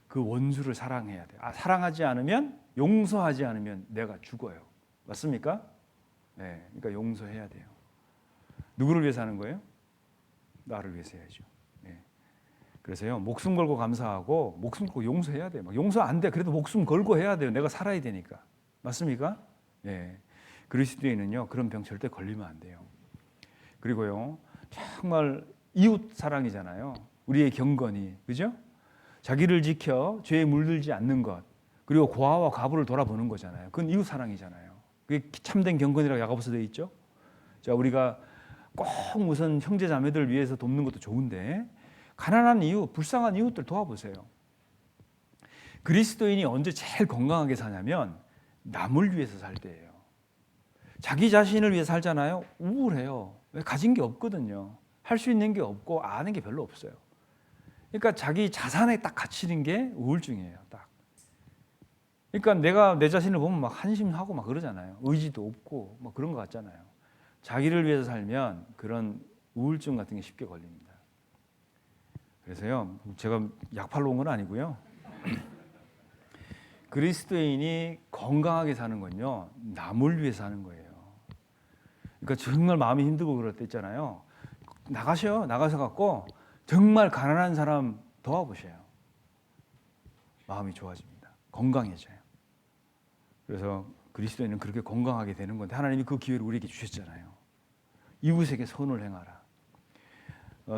그 원수를 사랑해야 돼요. 사랑하지 않으면 용서하지 않으면 내가 죽어요. 맞습니까? 네. 그러니까 용서해야 돼요. 누구를 위해서 하는 거예요? 나를 위해서 해야죠. 네. 그래서요 목숨 걸고 감사하고 목숨 걸고 용서해야 돼요. 용서 안 돼. 그래도 목숨 걸고 해야 돼요. 내가 살아야 되니까. 맞습니까? 네. 그리스도인은요 그런 병 절대 걸리면 안 돼요. 그리고요 정말 이웃 사랑이잖아요. 우리의 경건이 그죠? 자기를 지켜 죄에 물들지 않는 것 그리고 고아와 과부를 돌아보는 거잖아요. 그건 이웃 사랑이잖아요. 그게 참된 경건이라고 야고보서 되어 있죠. 자 우리가 꼭 우선 형제 자매들 위해서 돕는 것도 좋은데 가난한 이웃, 불쌍한 이웃들 도와보세요. 그리스도인이 언제 제일 건강하게 사냐면 남을 위해서 살 때예요. 자기 자신을 위해서 살잖아요. 우울해요. 왜? 가진 게 없거든요. 할 수 있는 게 없고 아는 게 별로 없어요. 그러니까 자기 자산에 딱 갇히는 게 우울증이에요. 딱. 그러니까 내가 내 자신을 보면 막 한심하고 막 그러잖아요. 의지도 없고 막 그런 것 같잖아요. 자기를 위해서 살면 그런 우울증 같은 게 쉽게 걸립니다. 그래서요, 제가 약 팔러 온 건 아니고요. 그리스도인이 건강하게 사는 건요, 남을 위해서 사는 거예요. 그러니까 정말 마음이 힘들고 그럴 때 있잖아요. 나가서 갖고 정말 가난한 사람 도와보셔요. 마음이 좋아집니다. 건강해져요. 그래서 그리스도인은 그렇게 건강하게 되는 건데 하나님이 그 기회를 우리에게 주셨잖아요. 이웃에게 선을 행하라.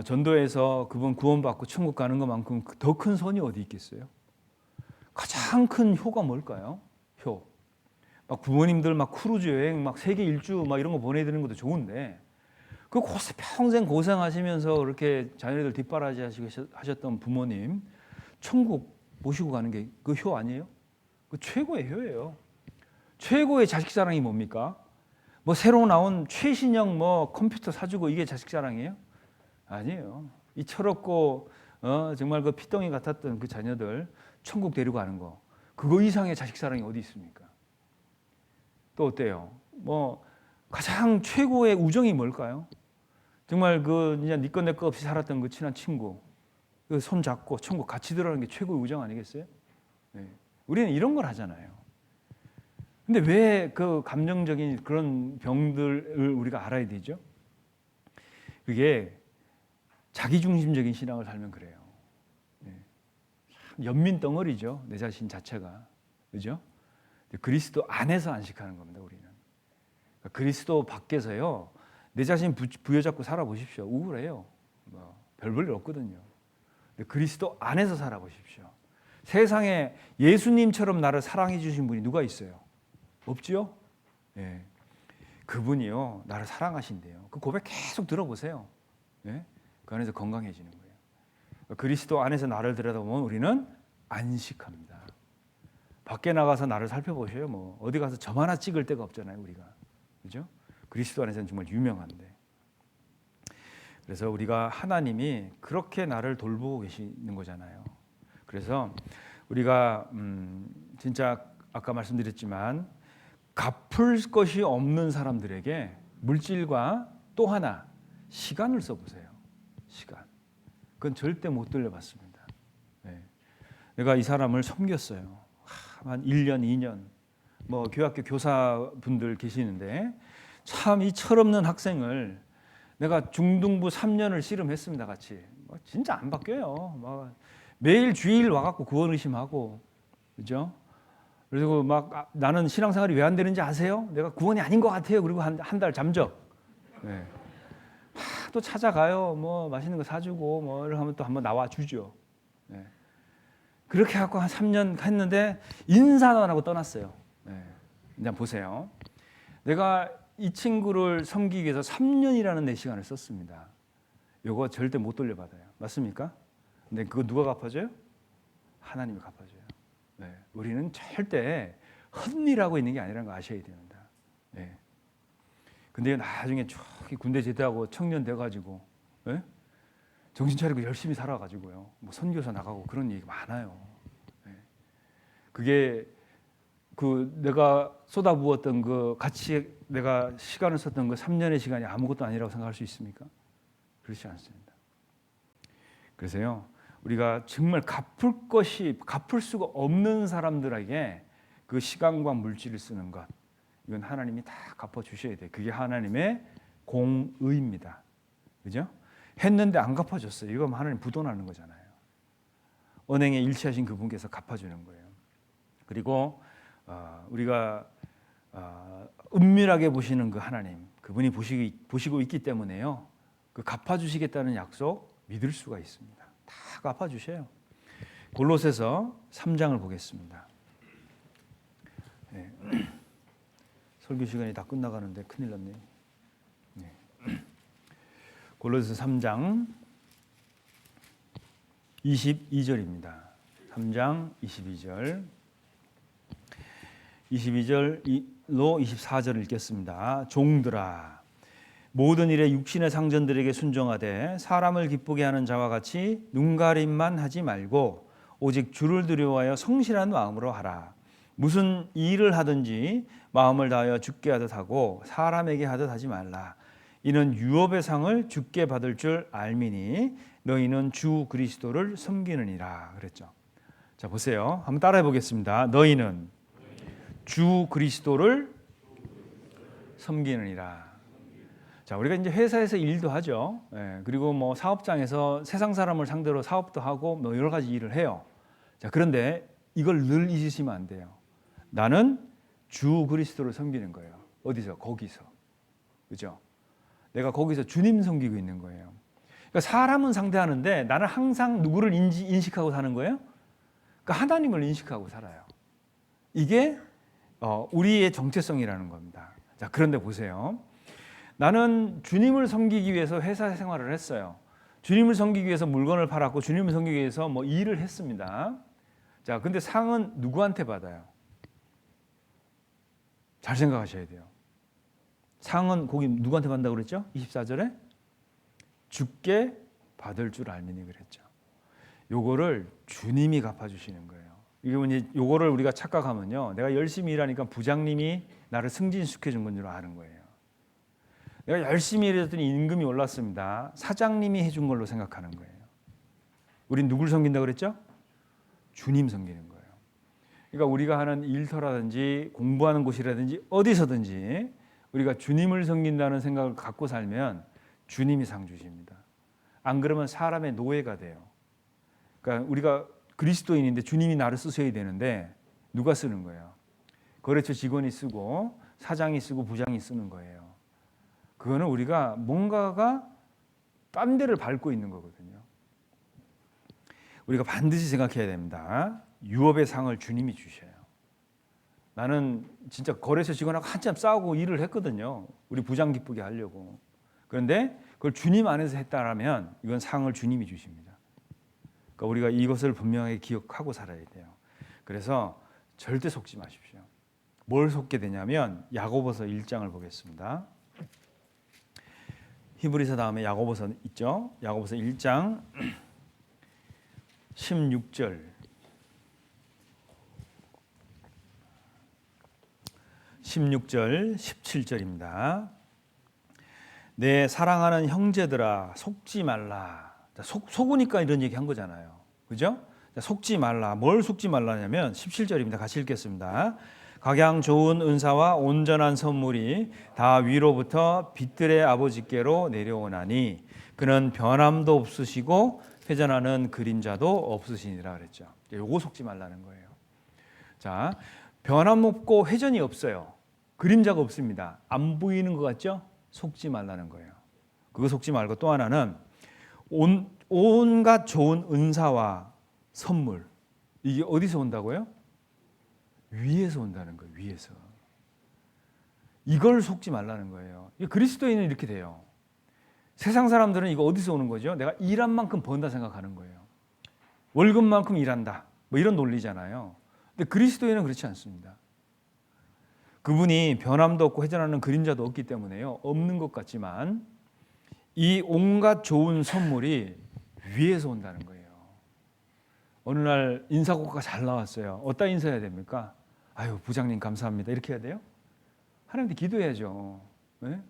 전도에서 그분 구원받고 천국 가는 것만큼 더 큰 선이 어디 있겠어요? 가장 큰 효가 뭘까요? 효. 막 부모님들 막 크루즈 여행 막 세계 일주 막 이런 거 보내드리는 것도 좋은데 그 평생 고생하시면서 그렇게 자녀들 뒷바라지 하셨던 부모님 천국 모시고 가는 게 그 효 아니에요? 그 최고의 효예요. 최고의 자식 사랑이 뭡니까? 뭐 새로 나온 최신형 뭐 컴퓨터 사주고 이게 자식 사랑이에요? 아니에요. 이 철없고 정말 그 피덩이 같았던 그 자녀들 천국 데리고 가는 거 그거 이상의 자식 사랑이 어디 있습니까? 또 어때요? 뭐 가장 최고의 우정이 뭘까요? 정말 그 이제 네 것 내 것 없이 살았던 그 친한 친구 그 손 잡고 천국 같이 들어가는 게 최고의 우정 아니겠어요? 네. 우리는 이런 걸 하잖아요. 근데 왜 그 감정적인 그런 병들을 우리가 알아야 되죠? 그게 자기중심적인 신앙을 살면 그래요. 네. 연민 덩어리죠. 내 자신 자체가. 그죠? 그리스도 안에서 안식하는 겁니다. 우리는. 그러니까 그리스도 밖에서요. 내 자신 부여잡고 살아보십시오. 우울해요. 뭐 별 볼 일 없거든요. 근데 그리스도 안에서 살아보십시오. 세상에 예수님처럼 나를 사랑해 주신 분이 누가 있어요? 없지요? 예. 그분이요. 나를 사랑하신대요. 그 고백 계속 들어보세요. 예? 그 안에서 건강해지는 거예요. 그리스도 안에서 나를 들여다보면 우리는 안식합니다. 밖에 나가서 나를 살펴보셔요. 뭐 어디 가서 점 하나 찍을 데가 없잖아요, 우리가. 그죠? 그리스도 안에서는 정말 유명한데. 그래서 우리가 하나님이 그렇게 나를 돌보고 계시는 거잖아요. 그래서 우리가 진짜 아까 말씀드렸지만 갚을 것이 없는 사람들에게 물질과 또 하나 시간을 써보세요. 시간. 그건 절대 못 돌려받습니다. 네. 내가 이 사람을 섬겼어요. 한 1년, 2년. 뭐 교학교 교사분들 계시는데 참 이 철없는 학생을 내가 중등부 3년을 씨름했습니다. 같이. 진짜 안 바뀌어요. 매일 주일 와갖고 구원 의심하고, 그죠? 그리고 막 나는 신앙생활이 왜 안 되는지 아세요? 내가 구원이 아닌 것 같아요. 그리고 한 달 잠적. 네. 또 찾아가요. 뭐 맛있는 거 사주고 뭐 이렇게 하면 또 한번 나와 주죠. 네. 그렇게 해갖고 한 3년 했는데 인사도 안 하고 떠났어요. 네. 그냥 보세요. 내가 이 친구를 섬기기 위해서 3년이라는 내 시간을 썼습니다. 이거 절대 못 돌려받아요. 맞습니까? 근데 그거 누가 갚아줘요? 하나님이 갚아줘요. 네. 우리는 절대 헛일하고 있는 게 아니라는 거 아셔야 됩니다. 네. 근데 나중에 저기 군대 제대하고 청년 돼가지고 네? 정신 차리고 열심히 살아가지고요. 뭐 선교사 나가고 그런 얘기 많아요. 네. 그게 그 내가 쏟아부었던 그 같이 내가 시간을 썼던 그 3년의 시간이 아무것도 아니라고 생각할 수 있습니까? 그렇지 않습니다. 그래서요. 우리가 정말 갚을 수가 없는 사람들에게 그 시간과 물질을 쓰는 것 이건 하나님이 다 갚아 주셔야 돼요. 그게 하나님의 공의입니다. 그죠? 했는데 안 갚아줬어요. 이거 하나님 부도나는 거잖아요. 은행에 일치하신 그분께서 갚아주는 거예요. 그리고 우리가 은밀하게 보시는 그 하나님, 그분이 보시고 있기 때문에요. 그 갚아주시겠다는 약속 믿을 수가 있습니다. 다 갚아주셔요. 골로새서 3장을 보겠습니다. 네. 설교 시간이 다 끝나가는데 큰일 났네요. 네. 골로새서 3장 22절입니다. 3장 22절 22절로 24절을 읽겠습니다. 종들아 모든 일에 육신의 상전들에게 순종하되 사람을 기쁘게 하는 자와 같이 눈가림만 하지 말고 오직 주를 두려워하여 성실한 마음으로 하라. 무슨 일을 하든지 마음을 다하여 주께 하듯 하고 사람에게 하듯 하지 말라. 이는 유업의 상을 주께 받을 줄 알미니 너희는 주 그리스도를 섬기느니라 그랬죠. 자 보세요. 한번 따라해 보겠습니다. 너희는 주 그리스도를 섬기느니라. 자, 우리가 이제 회사에서 일도 하죠. 예, 그리고 뭐 사업장에서 세상 사람을 상대로 사업도 하고 뭐 여러 가지 일을 해요. 자, 그런데 이걸 늘 잊으시면 안 돼요. 나는 주 그리스도를 섬기는 거예요. 어디서? 거기서. 그죠? 내가 거기서 주님 섬기고 있는 거예요. 그러니까 사람은 상대하는데 나는 항상 누구를 인식하고 사는 거예요? 그러니까 하나님을 인식하고 살아요. 이게 우리의 정체성이라는 겁니다. 자, 그런데 보세요. 나는 주님을 섬기기 위해서 회사 생활을 했어요. 주님을 섬기기 위해서 물건을 팔았고 주님을 섬기기 위해서 뭐 일을 했습니다. 자, 근데 상은 누구한테 받아요? 잘 생각하셔야 돼요. 상은 거기 누구한테 받는다고 그랬죠? 24절에 주께 받을 줄 알미니 그랬죠. 요거를 주님이 갚아주시는 거예요. 이게 뭐지? 요거를 우리가 착각하면요, 내가 열심히 일하니까 부장님이 나를 승진시켜 준 건 줄 아는 거예요. 내가 열심히 일했더니 임금이 올랐습니다. 사장님이 해준 걸로 생각하는 거예요. 우린 누굴 섬긴다고 그랬죠? 주님 섬기는 거예요. 그러니까 우리가 하는 일터라든지 공부하는 곳이라든지 어디서든지 우리가 주님을 섬긴다는 생각을 갖고 살면 주님이 상 주십니다. 안 그러면 사람의 노예가 돼요. 그러니까 우리가 그리스도인인데 주님이 나를 쓰셔야 되는데 누가 쓰는 거예요? 거래처 직원이 쓰고 사장이 쓰고 부장이 쓰는 거예요. 그거는 우리가 뭔가가 딴 데를 밟고 있는 거거든요. 우리가 반드시 생각해야 됩니다. 유업의 상을 주님이 주셔요. 나는 진짜 거래처 직원하고 한참 싸우고 일을 했거든요. 우리 부장 기쁘게 하려고. 그런데 그걸 주님 안에서 했다라면 이건 상을 주님이 주십니다. 그러니까 우리가 이것을 분명하게 기억하고 살아야 돼요. 그래서 절대 속지 마십시오. 뭘 속게 되냐면 야고보서 1장을 보겠습니다. 히브리서 다음에 야고보서 있죠. 야고보서 1장 16절 17절입니다. 내 사랑하는 형제들아 속지 말라. 속으니까 이런 얘기 한 거잖아요. 그죠? 속지 말라. 뭘 속지 말라냐면 17절입니다. 같이 읽겠습니다. 각양 좋은 은사와 온전한 선물이 다 위로부터 빛들의 아버지께로 내려오나니 그는 변함도 없으시고 회전하는 그림자도 없으시니라 그랬죠. 요거 속지 말라는 거예요. 자, 변함 없고 회전이 없어요. 그림자가 없습니다. 안 보이는 것 같죠? 속지 말라는 거예요. 그거 속지 말고 또 하나는 온갖 좋은 은사와 선물. 이게 어디서 온다고요? 위에서 온다는 거예요. 위에서. 이걸 속지 말라는 거예요. 그리스도인은 이렇게 돼요. 세상 사람들은 이거 어디서 오는 거죠? 내가 일한 만큼 번다 생각하는 거예요. 월급만큼 일한다. 뭐 이런 논리잖아요. 근데 그리스도인은 그렇지 않습니다. 그분이 변함도 없고 회전하는 그림자도 없기 때문에요. 없는 것 같지만 이 온갖 좋은 선물이 위에서 온다는 거예요. 어느 날 인사고가 잘 나왔어요. 어디다 인사해야 됩니까? 아유, 부장님 감사합니다. 이렇게 해야 돼요? 하나님한테 기도해야죠. 네?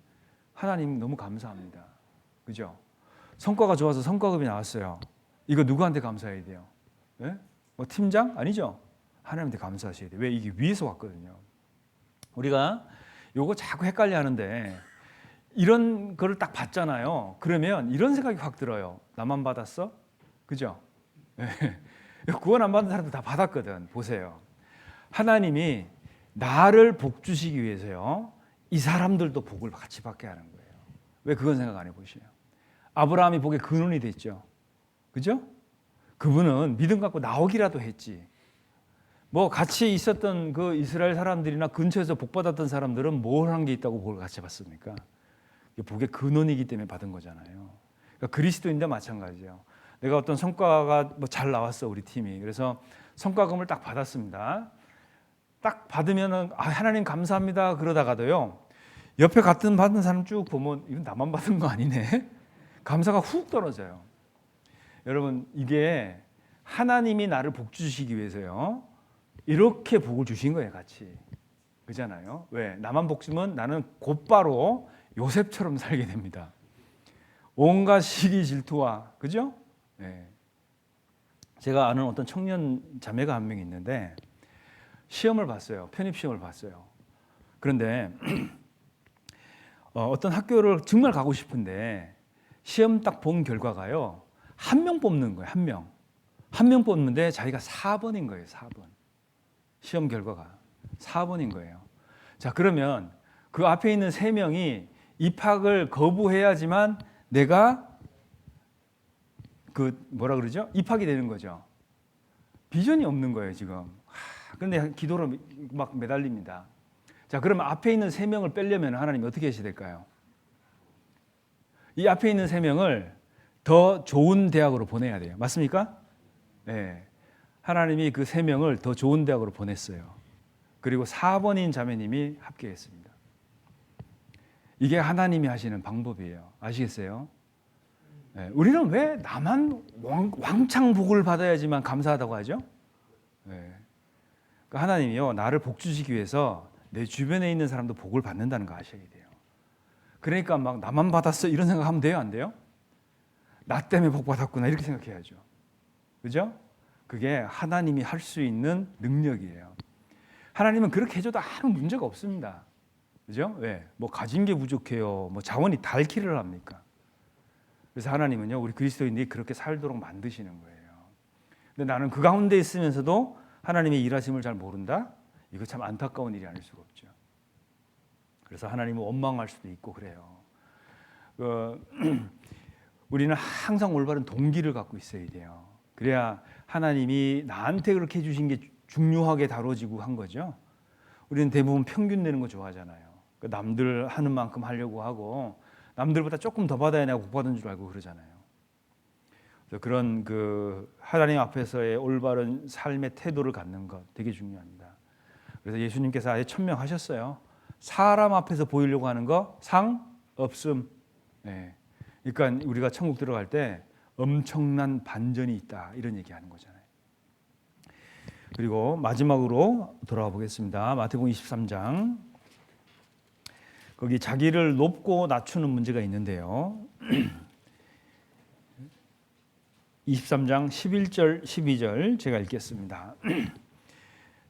하나님 너무 감사합니다. 그죠? 성과가 좋아서 성과급이 나왔어요. 이거 누구한테 감사해야 돼요? 네? 뭐 팀장? 아니죠. 하나님한테 감사하셔야 돼요. 왜? 이게 위에서 왔거든요. 우리가 요거 자꾸 헷갈려 하는데 이런 거를 딱 봤잖아요. 그러면 이런 생각이 확 들어요. 나만 받았어? 그죠? 네. 구원 안 받은 사람들 다 받았거든. 보세요. 하나님이 나를 복 주시기 위해서요. 이 사람들도 복을 같이 받게 하는 거예요. 왜 그건 생각 안 해보세요? 아브라함이 복의 근원이 됐죠. 그죠? 그분은 믿음 갖고 나오기라도 했지. 뭐 같이 있었던 그 이스라엘 사람들이나 근처에서 복 받았던 사람들은 뭘 한 게 있다고 복을 같이 받습니까? 복의 근원이기 때문에 받은 거잖아요. 그러니까 그리스도인도 마찬가지예요. 내가 어떤 성과가 뭐 잘 나왔어 우리 팀이. 그래서 성과금을 딱 받았습니다. 딱 받으면은 하나님 감사합니다 그러다가도요. 옆에 같은 받은 사람 쭉 보면 이건 나만 받은 거 아니네. 감사가 훅 떨어져요. 여러분 이게 하나님이 나를 복 주시기 위해서요. 이렇게 복을 주신 거예요, 같이. 그잖아요. 왜? 나만 복 주면 나는 곧바로 요셉처럼 살게 됩니다. 온갖 시기 질투와, 그죠? 네. 제가 아는 어떤 청년 자매가 한 명 있는데 시험을 봤어요. 편입 시험을 봤어요. 그런데 어떤 학교를 정말 가고 싶은데 시험 딱 본 결과가요. 한 명 뽑는 거예요. 한 명. 한 명 뽑는데 자기가 4번인 거예요. 4번. 시험 결과가 4번인 거예요. 자, 그러면 그 앞에 있는 3명이 입학을 거부해야지만 내가 그 뭐라 그러죠? 입학이 되는 거죠. 비전이 없는 거예요, 지금. 근데 기도로 막 매달립니다. 자, 그러면 앞에 있는 3명을 빼려면 하나님이 어떻게 하셔야 될까요? 이 앞에 있는 3명을 더 좋은 대학으로 보내야 돼요. 맞습니까? 네. 하나님이 그 3명을 더 좋은 대학으로 보냈어요. 그리고 4번인 자매님이 합격했습니다. 이게 하나님이 하시는 방법이에요. 아시겠어요? 네. 우리는 왜 나만 왕창 복을 받아야지만 감사하다고 하죠? 네. 그러니까 하나님이요, 나를 복 주시기 위해서 내 주변에 있는 사람도 복을 받는다는 거 아셔야 돼요. 그러니까 막 나만 받았어 이런 생각하면 돼요, 안 돼요? 나 때문에 복 받았구나 이렇게 생각해야죠. 그죠? 그게 하나님이 할 수 있는 능력이에요. 하나님은 그렇게 해줘도 아무 문제가 없습니다. 그죠? 왜? 뭐 가진 게 부족해요. 뭐 자원이 닳기를 합니까? 그래서 하나님은요, 우리 그리스도인들이 그렇게 살도록 만드시는 거예요. 근데 나는 그 가운데 있으면서도 하나님의 일하심을 잘 모른다? 이거 참 안타까운 일이 아닐 수가 없죠. 그래서 하나님은 원망할 수도 있고 그래요. 우리는 항상 올바른 동기를 갖고 있어야 돼요. 그래야 하나님이 나한테 그렇게 해주신 게 중요하게 다뤄지고 한 거죠. 우리는 대부분 평균 내는 거 좋아하잖아요. 남들 하는 만큼 하려고 하고 남들보다 조금 더 받아야 내가 복 받은 줄 알고 그러잖아요. 그래서 그런 하나님 앞에서의 올바른 삶의 태도를 갖는 것 되게 중요합니다. 그래서 예수님께서 아예 천명하셨어요. 사람 앞에서 보이려고 하는 거 상 없음. 네. 그러니까 우리가 천국 들어갈 때 엄청난 반전이 있다 이런 얘기하는 거잖아요. 그리고 마지막으로 돌아와 보겠습니다. 마태복음 23장. 거기 자기를 높고 낮추는 문제가 있는데요. 23장 11절 12절 제가 읽겠습니다.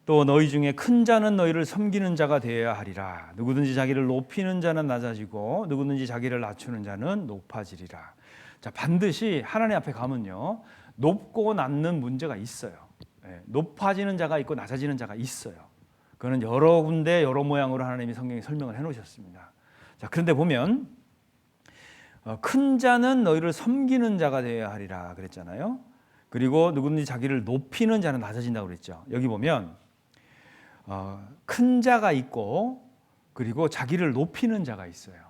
또 너희 중에 큰 자는 너희를 섬기는 자가 되어야 하리라. 누구든지 자기를 높이는 자는 낮아지고 누구든지 자기를 낮추는 자는 높아지리라. 자, 반드시 하나님 앞에 가면요, 높고 낮는 문제가 있어요. 높아지는 자가 있고 낮아지는 자가 있어요. 그거는 여러 군데 여러 모양으로 하나님이 성경에 설명을 해놓으셨습니다. 자, 그런데 보면 큰 자는 너희를 섬기는 자가 되어야 하리라 그랬잖아요. 그리고 누구든지 자기를 높이는 자는 낮아진다고 그랬죠. 여기 보면 큰 자가 있고 그리고 자기를 높이는 자가 있어요.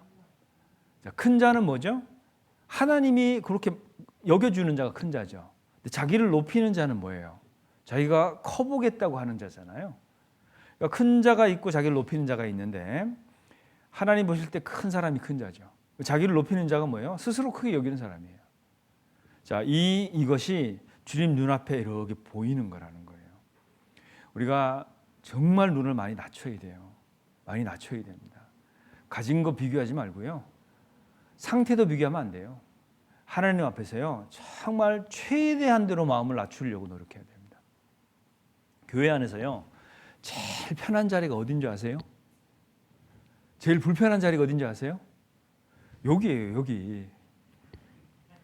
자, 큰 자는 뭐죠? 하나님이 그렇게 여겨주는 자가 큰 자죠. 근데 자기를 높이는 자는 뭐예요? 자기가 커보겠다고 하는 자잖아요. 그러니까 큰 자가 있고 자기를 높이는 자가 있는데 하나님 보실 때 큰 사람이 큰 자죠. 자기를 높이는 자가 뭐예요? 스스로 크게 여기는 사람이에요. 자, 이것이 주님 눈앞에 이렇게 보이는 거라는 거예요. 우리가 정말 눈을 많이 낮춰야 돼요. 많이 낮춰야 됩니다. 가진 거 비교하지 말고요. 상태도 비교하면 안 돼요. 하나님 앞에서요, 정말 최대한대로 마음을 낮추려고 노력해야 됩니다. 교회 안에서요, 제일 편한 자리가 어딘지 아세요? 제일 불편한 자리가 어딘지 아세요? 여기예요, 여기.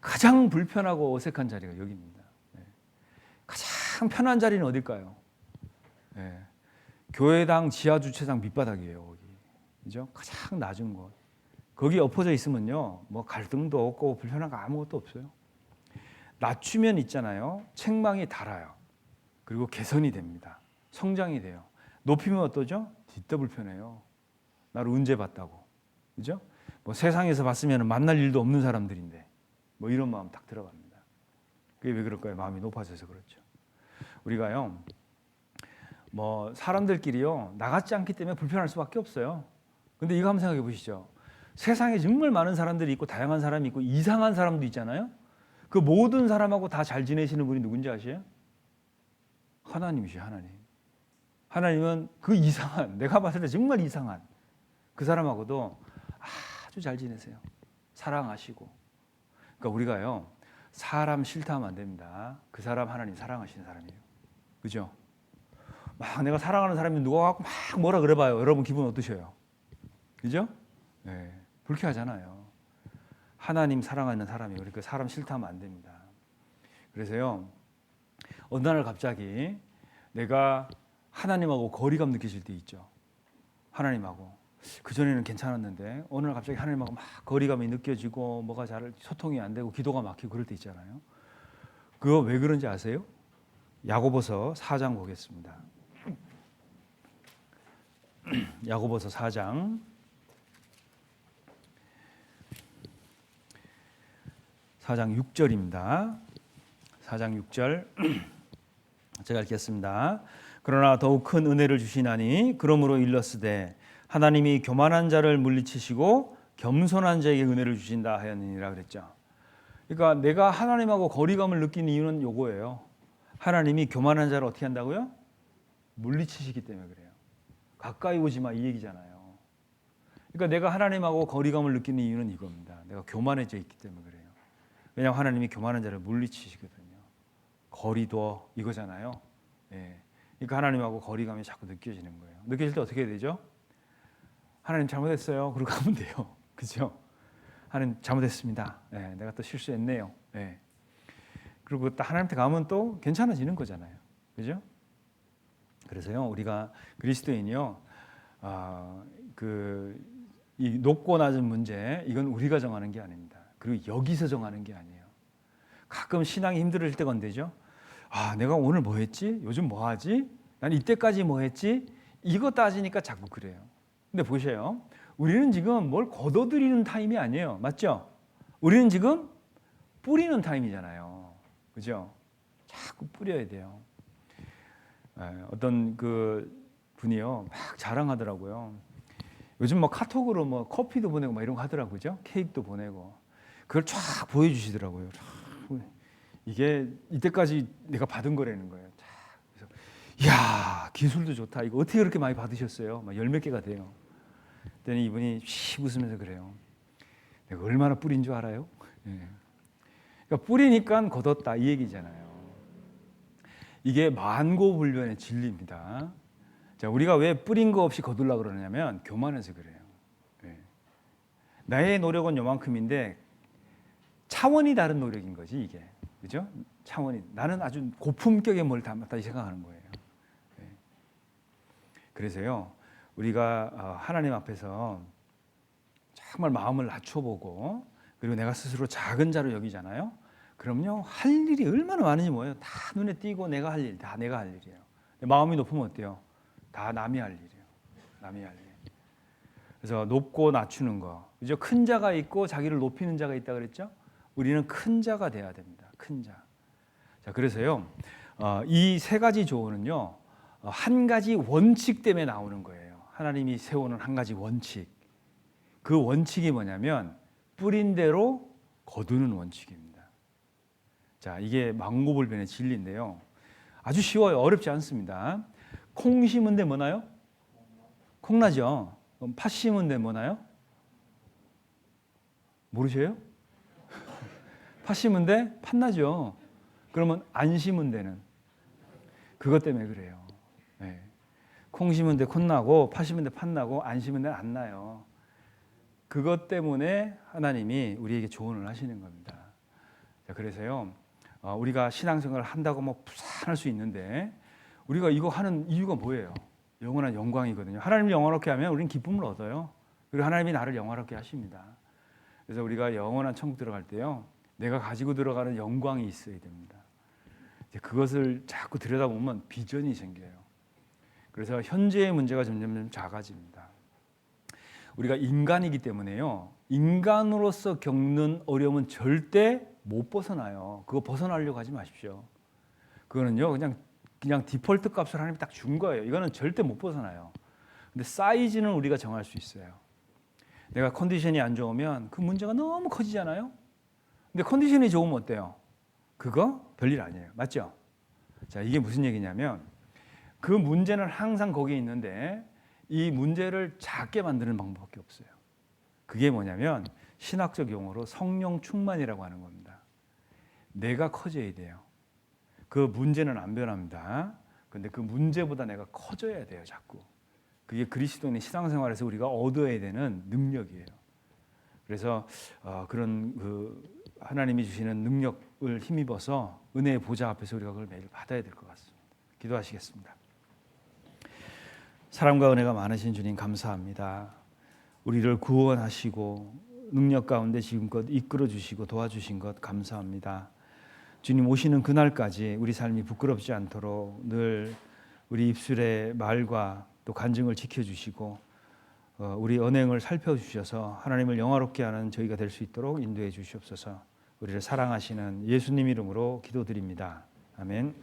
가장 불편하고 어색한 자리가 여기입니다. 가장 편한 자리는 어딜까요? 교회당 지하 주차장 밑바닥이에요, 거기. 그죠? 가장 낮은 곳. 거기 엎어져 있으면요, 뭐 갈등도 없고 불편한 거 아무것도 없어요. 낮추면 있잖아요, 책망이 달아요. 그리고 개선이 됩니다. 성장이 돼요. 높이면 어떠죠? 진짜 불편해요. 나를 언제 봤다고. 그죠? 뭐 세상에서 봤으면 만날 일도 없는 사람들인데 뭐 이런 마음 딱 들어갑니다. 그게 왜 그럴까요? 마음이 높아져서 그렇죠. 우리가요, 뭐 사람들끼리요, 나같지 않기 때문에 불편할 수밖에 없어요. 근데 이거 한번 생각해 보시죠. 세상에 정말 많은 사람들이 있고 다양한 사람이 있고 이상한 사람도 있잖아요. 그 모든 사람하고 다 잘 지내시는 분이 누군지 아세요? 하나님이시죠, 하나님. 하나님은 그 이상한, 내가 봤을 때 정말 이상한 그 사람하고도 아주 잘 지내세요. 사랑하시고. 그러니까 우리가요, 사람 싫다 하면 안 됩니다. 그 사람 하나님 사랑하시는 사람이에요. 그죠? 막 내가 사랑하는 사람이 누가 와서 막 뭐라 그래봐요. 여러분 기분 어떠셔요? 그죠? 네, 불쾌하잖아요. 하나님 사랑하는 사람이에요. 그러니까 사람 싫다 하면 안 됩니다. 그래서요, 어느 날 갑자기 내가 하나님하고 거리감 느끼실 때 있죠. 하나님하고. 그전에는 괜찮았는데 어느 날 갑자기 하나님하고 막 거리감이 느껴지고 뭐가 잘 소통이 안 되고 기도가 막히고 그럴 때 있잖아요. 그거 왜 그런지 아세요? 야고보서 4장 보겠습니다. 야고보서 4장 6절입니다. 4장 6절 제가 읽겠습니다. 그러나 더욱 큰 은혜를 주시나니 그러므로 일렀으되 하나님이 교만한 자를 물리치시고 겸손한 자에게 은혜를 주신다 하였느니라 그랬죠. 그러니까 내가 하나님하고 거리감을 느끼는 이유는 요거예요. 하나님이 교만한 자를 어떻게 한다고요? 물리치시기 때문에 그래요. 가까이 오지 마 이 얘기잖아요. 그러니까 내가 하나님하고 거리감을 느끼는 이유는 이겁니다. 내가 교만해져 있기 때문에 그래요. 왜냐하면 하나님이 교만한 자를 물리치시거든요. 거리둬 이거잖아요. 예. 그러니까 하나님하고 거리감이 자꾸 느껴지는 거예요. 느껴질 때 어떻게 해야 되죠? 하나님 잘못했어요. 그러고 가면 돼요. 그죠? 하나님 잘못했습니다. 예, 내가 또 실수했네요. 예. 그리고 또 하나님한테 가면 또 괜찮아지는 거잖아요. 그죠? 그래서요, 우리가 그리스도인이요, 이 높고 낮은 문제, 이건 우리가 정하는 게 아닙니다. 그리고 여기서 정하는 게 아니에요. 가끔 신앙이 힘들 때가 언제죠? 내가 오늘 뭐 했지? 요즘 뭐 하지? 난 이때까지 뭐 했지? 이거 따지니까 자꾸 그래요. 근데 보세요. 우리는 지금 뭘 걷어들이는 타임이 아니에요. 맞죠? 우리는 지금 뿌리는 타임이잖아요. 그죠? 자꾸 뿌려야 돼요. 어떤 그 분이요, 막 자랑하더라고요. 요즘 뭐 카톡으로 뭐 커피도 보내고 막 이런 거 하더라고요. 그죠? 케이크도 보내고. 그걸 쫙 보여주시더라고요. 이게 이때까지 내가 받은 거라는 거예요. 그래서 이야, 기술도 좋다. 이거 어떻게 그렇게 많이 받으셨어요? 막 열 몇 개가 돼요. 그랬더니 이분이 씩 웃으면서 그래요. 내가 얼마나 뿌린 줄 알아요? 예. 그러니까 뿌리니까 거뒀다 이 얘기잖아요. 이게 만고불변의 진리입니다. 자, 우리가 왜 뿌린 거 없이 거둘라 그러냐면 교만해서 그래요. 예. 나의 노력은 요만큼인데 차원이 다른 노력인 거지 이게. 그죠? 차원이 나는 아주 고품격의 뭘 담았다 이 생각하는 거예요. 예. 그래서요. 우리가 하나님 앞에서 정말 마음을 낮춰보고 그리고 내가 스스로 작은 자로 여기잖아요. 그럼요 할 일이 얼마나 많은지 뭐예요. 다 눈에 띄고 내가 할 일, 다 내가 할 일이에요. 마음이 높으면 어때요? 다 남이 할 일이에요. 남이 할 일. 그래서 높고 낮추는 거. 그죠? 큰 자가 있고 자기를 높이는 자가 있다 그랬죠? 우리는 큰 자가 돼야 됩니다. 큰 자. 자, 그래서요 이 세 가지 조언은요 한 가지 원칙 때문에 나오는 거예요. 하나님이 세우는 한 가지 원칙. 그 원칙이 뭐냐면 뿌린 대로 거두는 원칙입니다. 자, 이게 만고불변의 진리인데요. 아주 쉬워요. 어렵지 않습니다. 콩 심은 데 뭐나요? 콩나죠. 그럼 팥 심은 데 뭐나요? 모르세요? 팥 심은 데 팥나죠. 그러면 안 심은 데는 그것 때문에 그래요. 네. 콩 심은 데 콩나고 팥 심은 데 팥나고 안 심은 데는 안 나요. 그것 때문에 하나님이 우리에게 조언을 하시는 겁니다. 자, 그래서요 우리가 신앙생활을 한다고 뭐 부산할 수 있는데 우리가 이거 하는 이유가 뭐예요? 영원한 영광이거든요. 하나님을 영화롭게 하면 우리는 기쁨을 얻어요. 그리고 하나님이 나를 영화롭게 하십니다. 그래서 우리가 영원한 천국 들어갈 때요 내가 가지고 들어가는 영광이 있어야 됩니다. 이제 그것을 자꾸 들여다보면 비전이 생겨요. 그래서 현재의 문제가 점점 작아집니다. 우리가 인간이기 때문에요. 인간으로서 겪는 어려움은 절대 못 벗어나요. 그거 벗어나려고 하지 마십시오. 그거는요 그냥 디폴트 값을 하나님이 딱 준 거예요. 이거는 절대 못 벗어나요. 근데 사이즈는 우리가 정할 수 있어요. 내가 컨디션이 안 좋으면 그 문제가 너무 커지잖아요. 근데 컨디션이 좋으면 어때요? 그거 별일 아니에요. 맞죠? 자, 이게 무슨 얘기냐면 그 문제는 항상 거기에 있는데 이 문제를 작게 만드는 방법밖에 없어요. 그게 뭐냐면 신학적 용어로 성령 충만이라고 하는 겁니다. 내가 커져야 돼요. 그 문제는 안 변합니다. 그런데 그 문제보다 내가 커져야 돼요. 자꾸. 그게 그리스도인의 신앙생활에서 우리가 얻어야 되는 능력이에요. 그래서 그런 그 하나님이 주시는 능력을 힘입어서 은혜의 보좌 앞에서 우리가 그걸 매일 받아야 될 것 같습니다. 기도하시겠습니다. 사랑과 은혜가 많으신 주님 감사합니다. 우리를 구원하시고 능력 가운데 지금껏 이끌어 주시고 도와주신 것 감사합니다. 주님 오시는 그날까지 우리 삶이 부끄럽지 않도록 늘 우리 입술의 말과 또 간증을 지켜주시고 우리 언행을 살펴주셔서 하나님을 영화롭게 하는 저희가 될 수 있도록 인도해 주시옵소서. 우리를 사랑하시는 예수님 이름으로 기도드립니다. 아멘.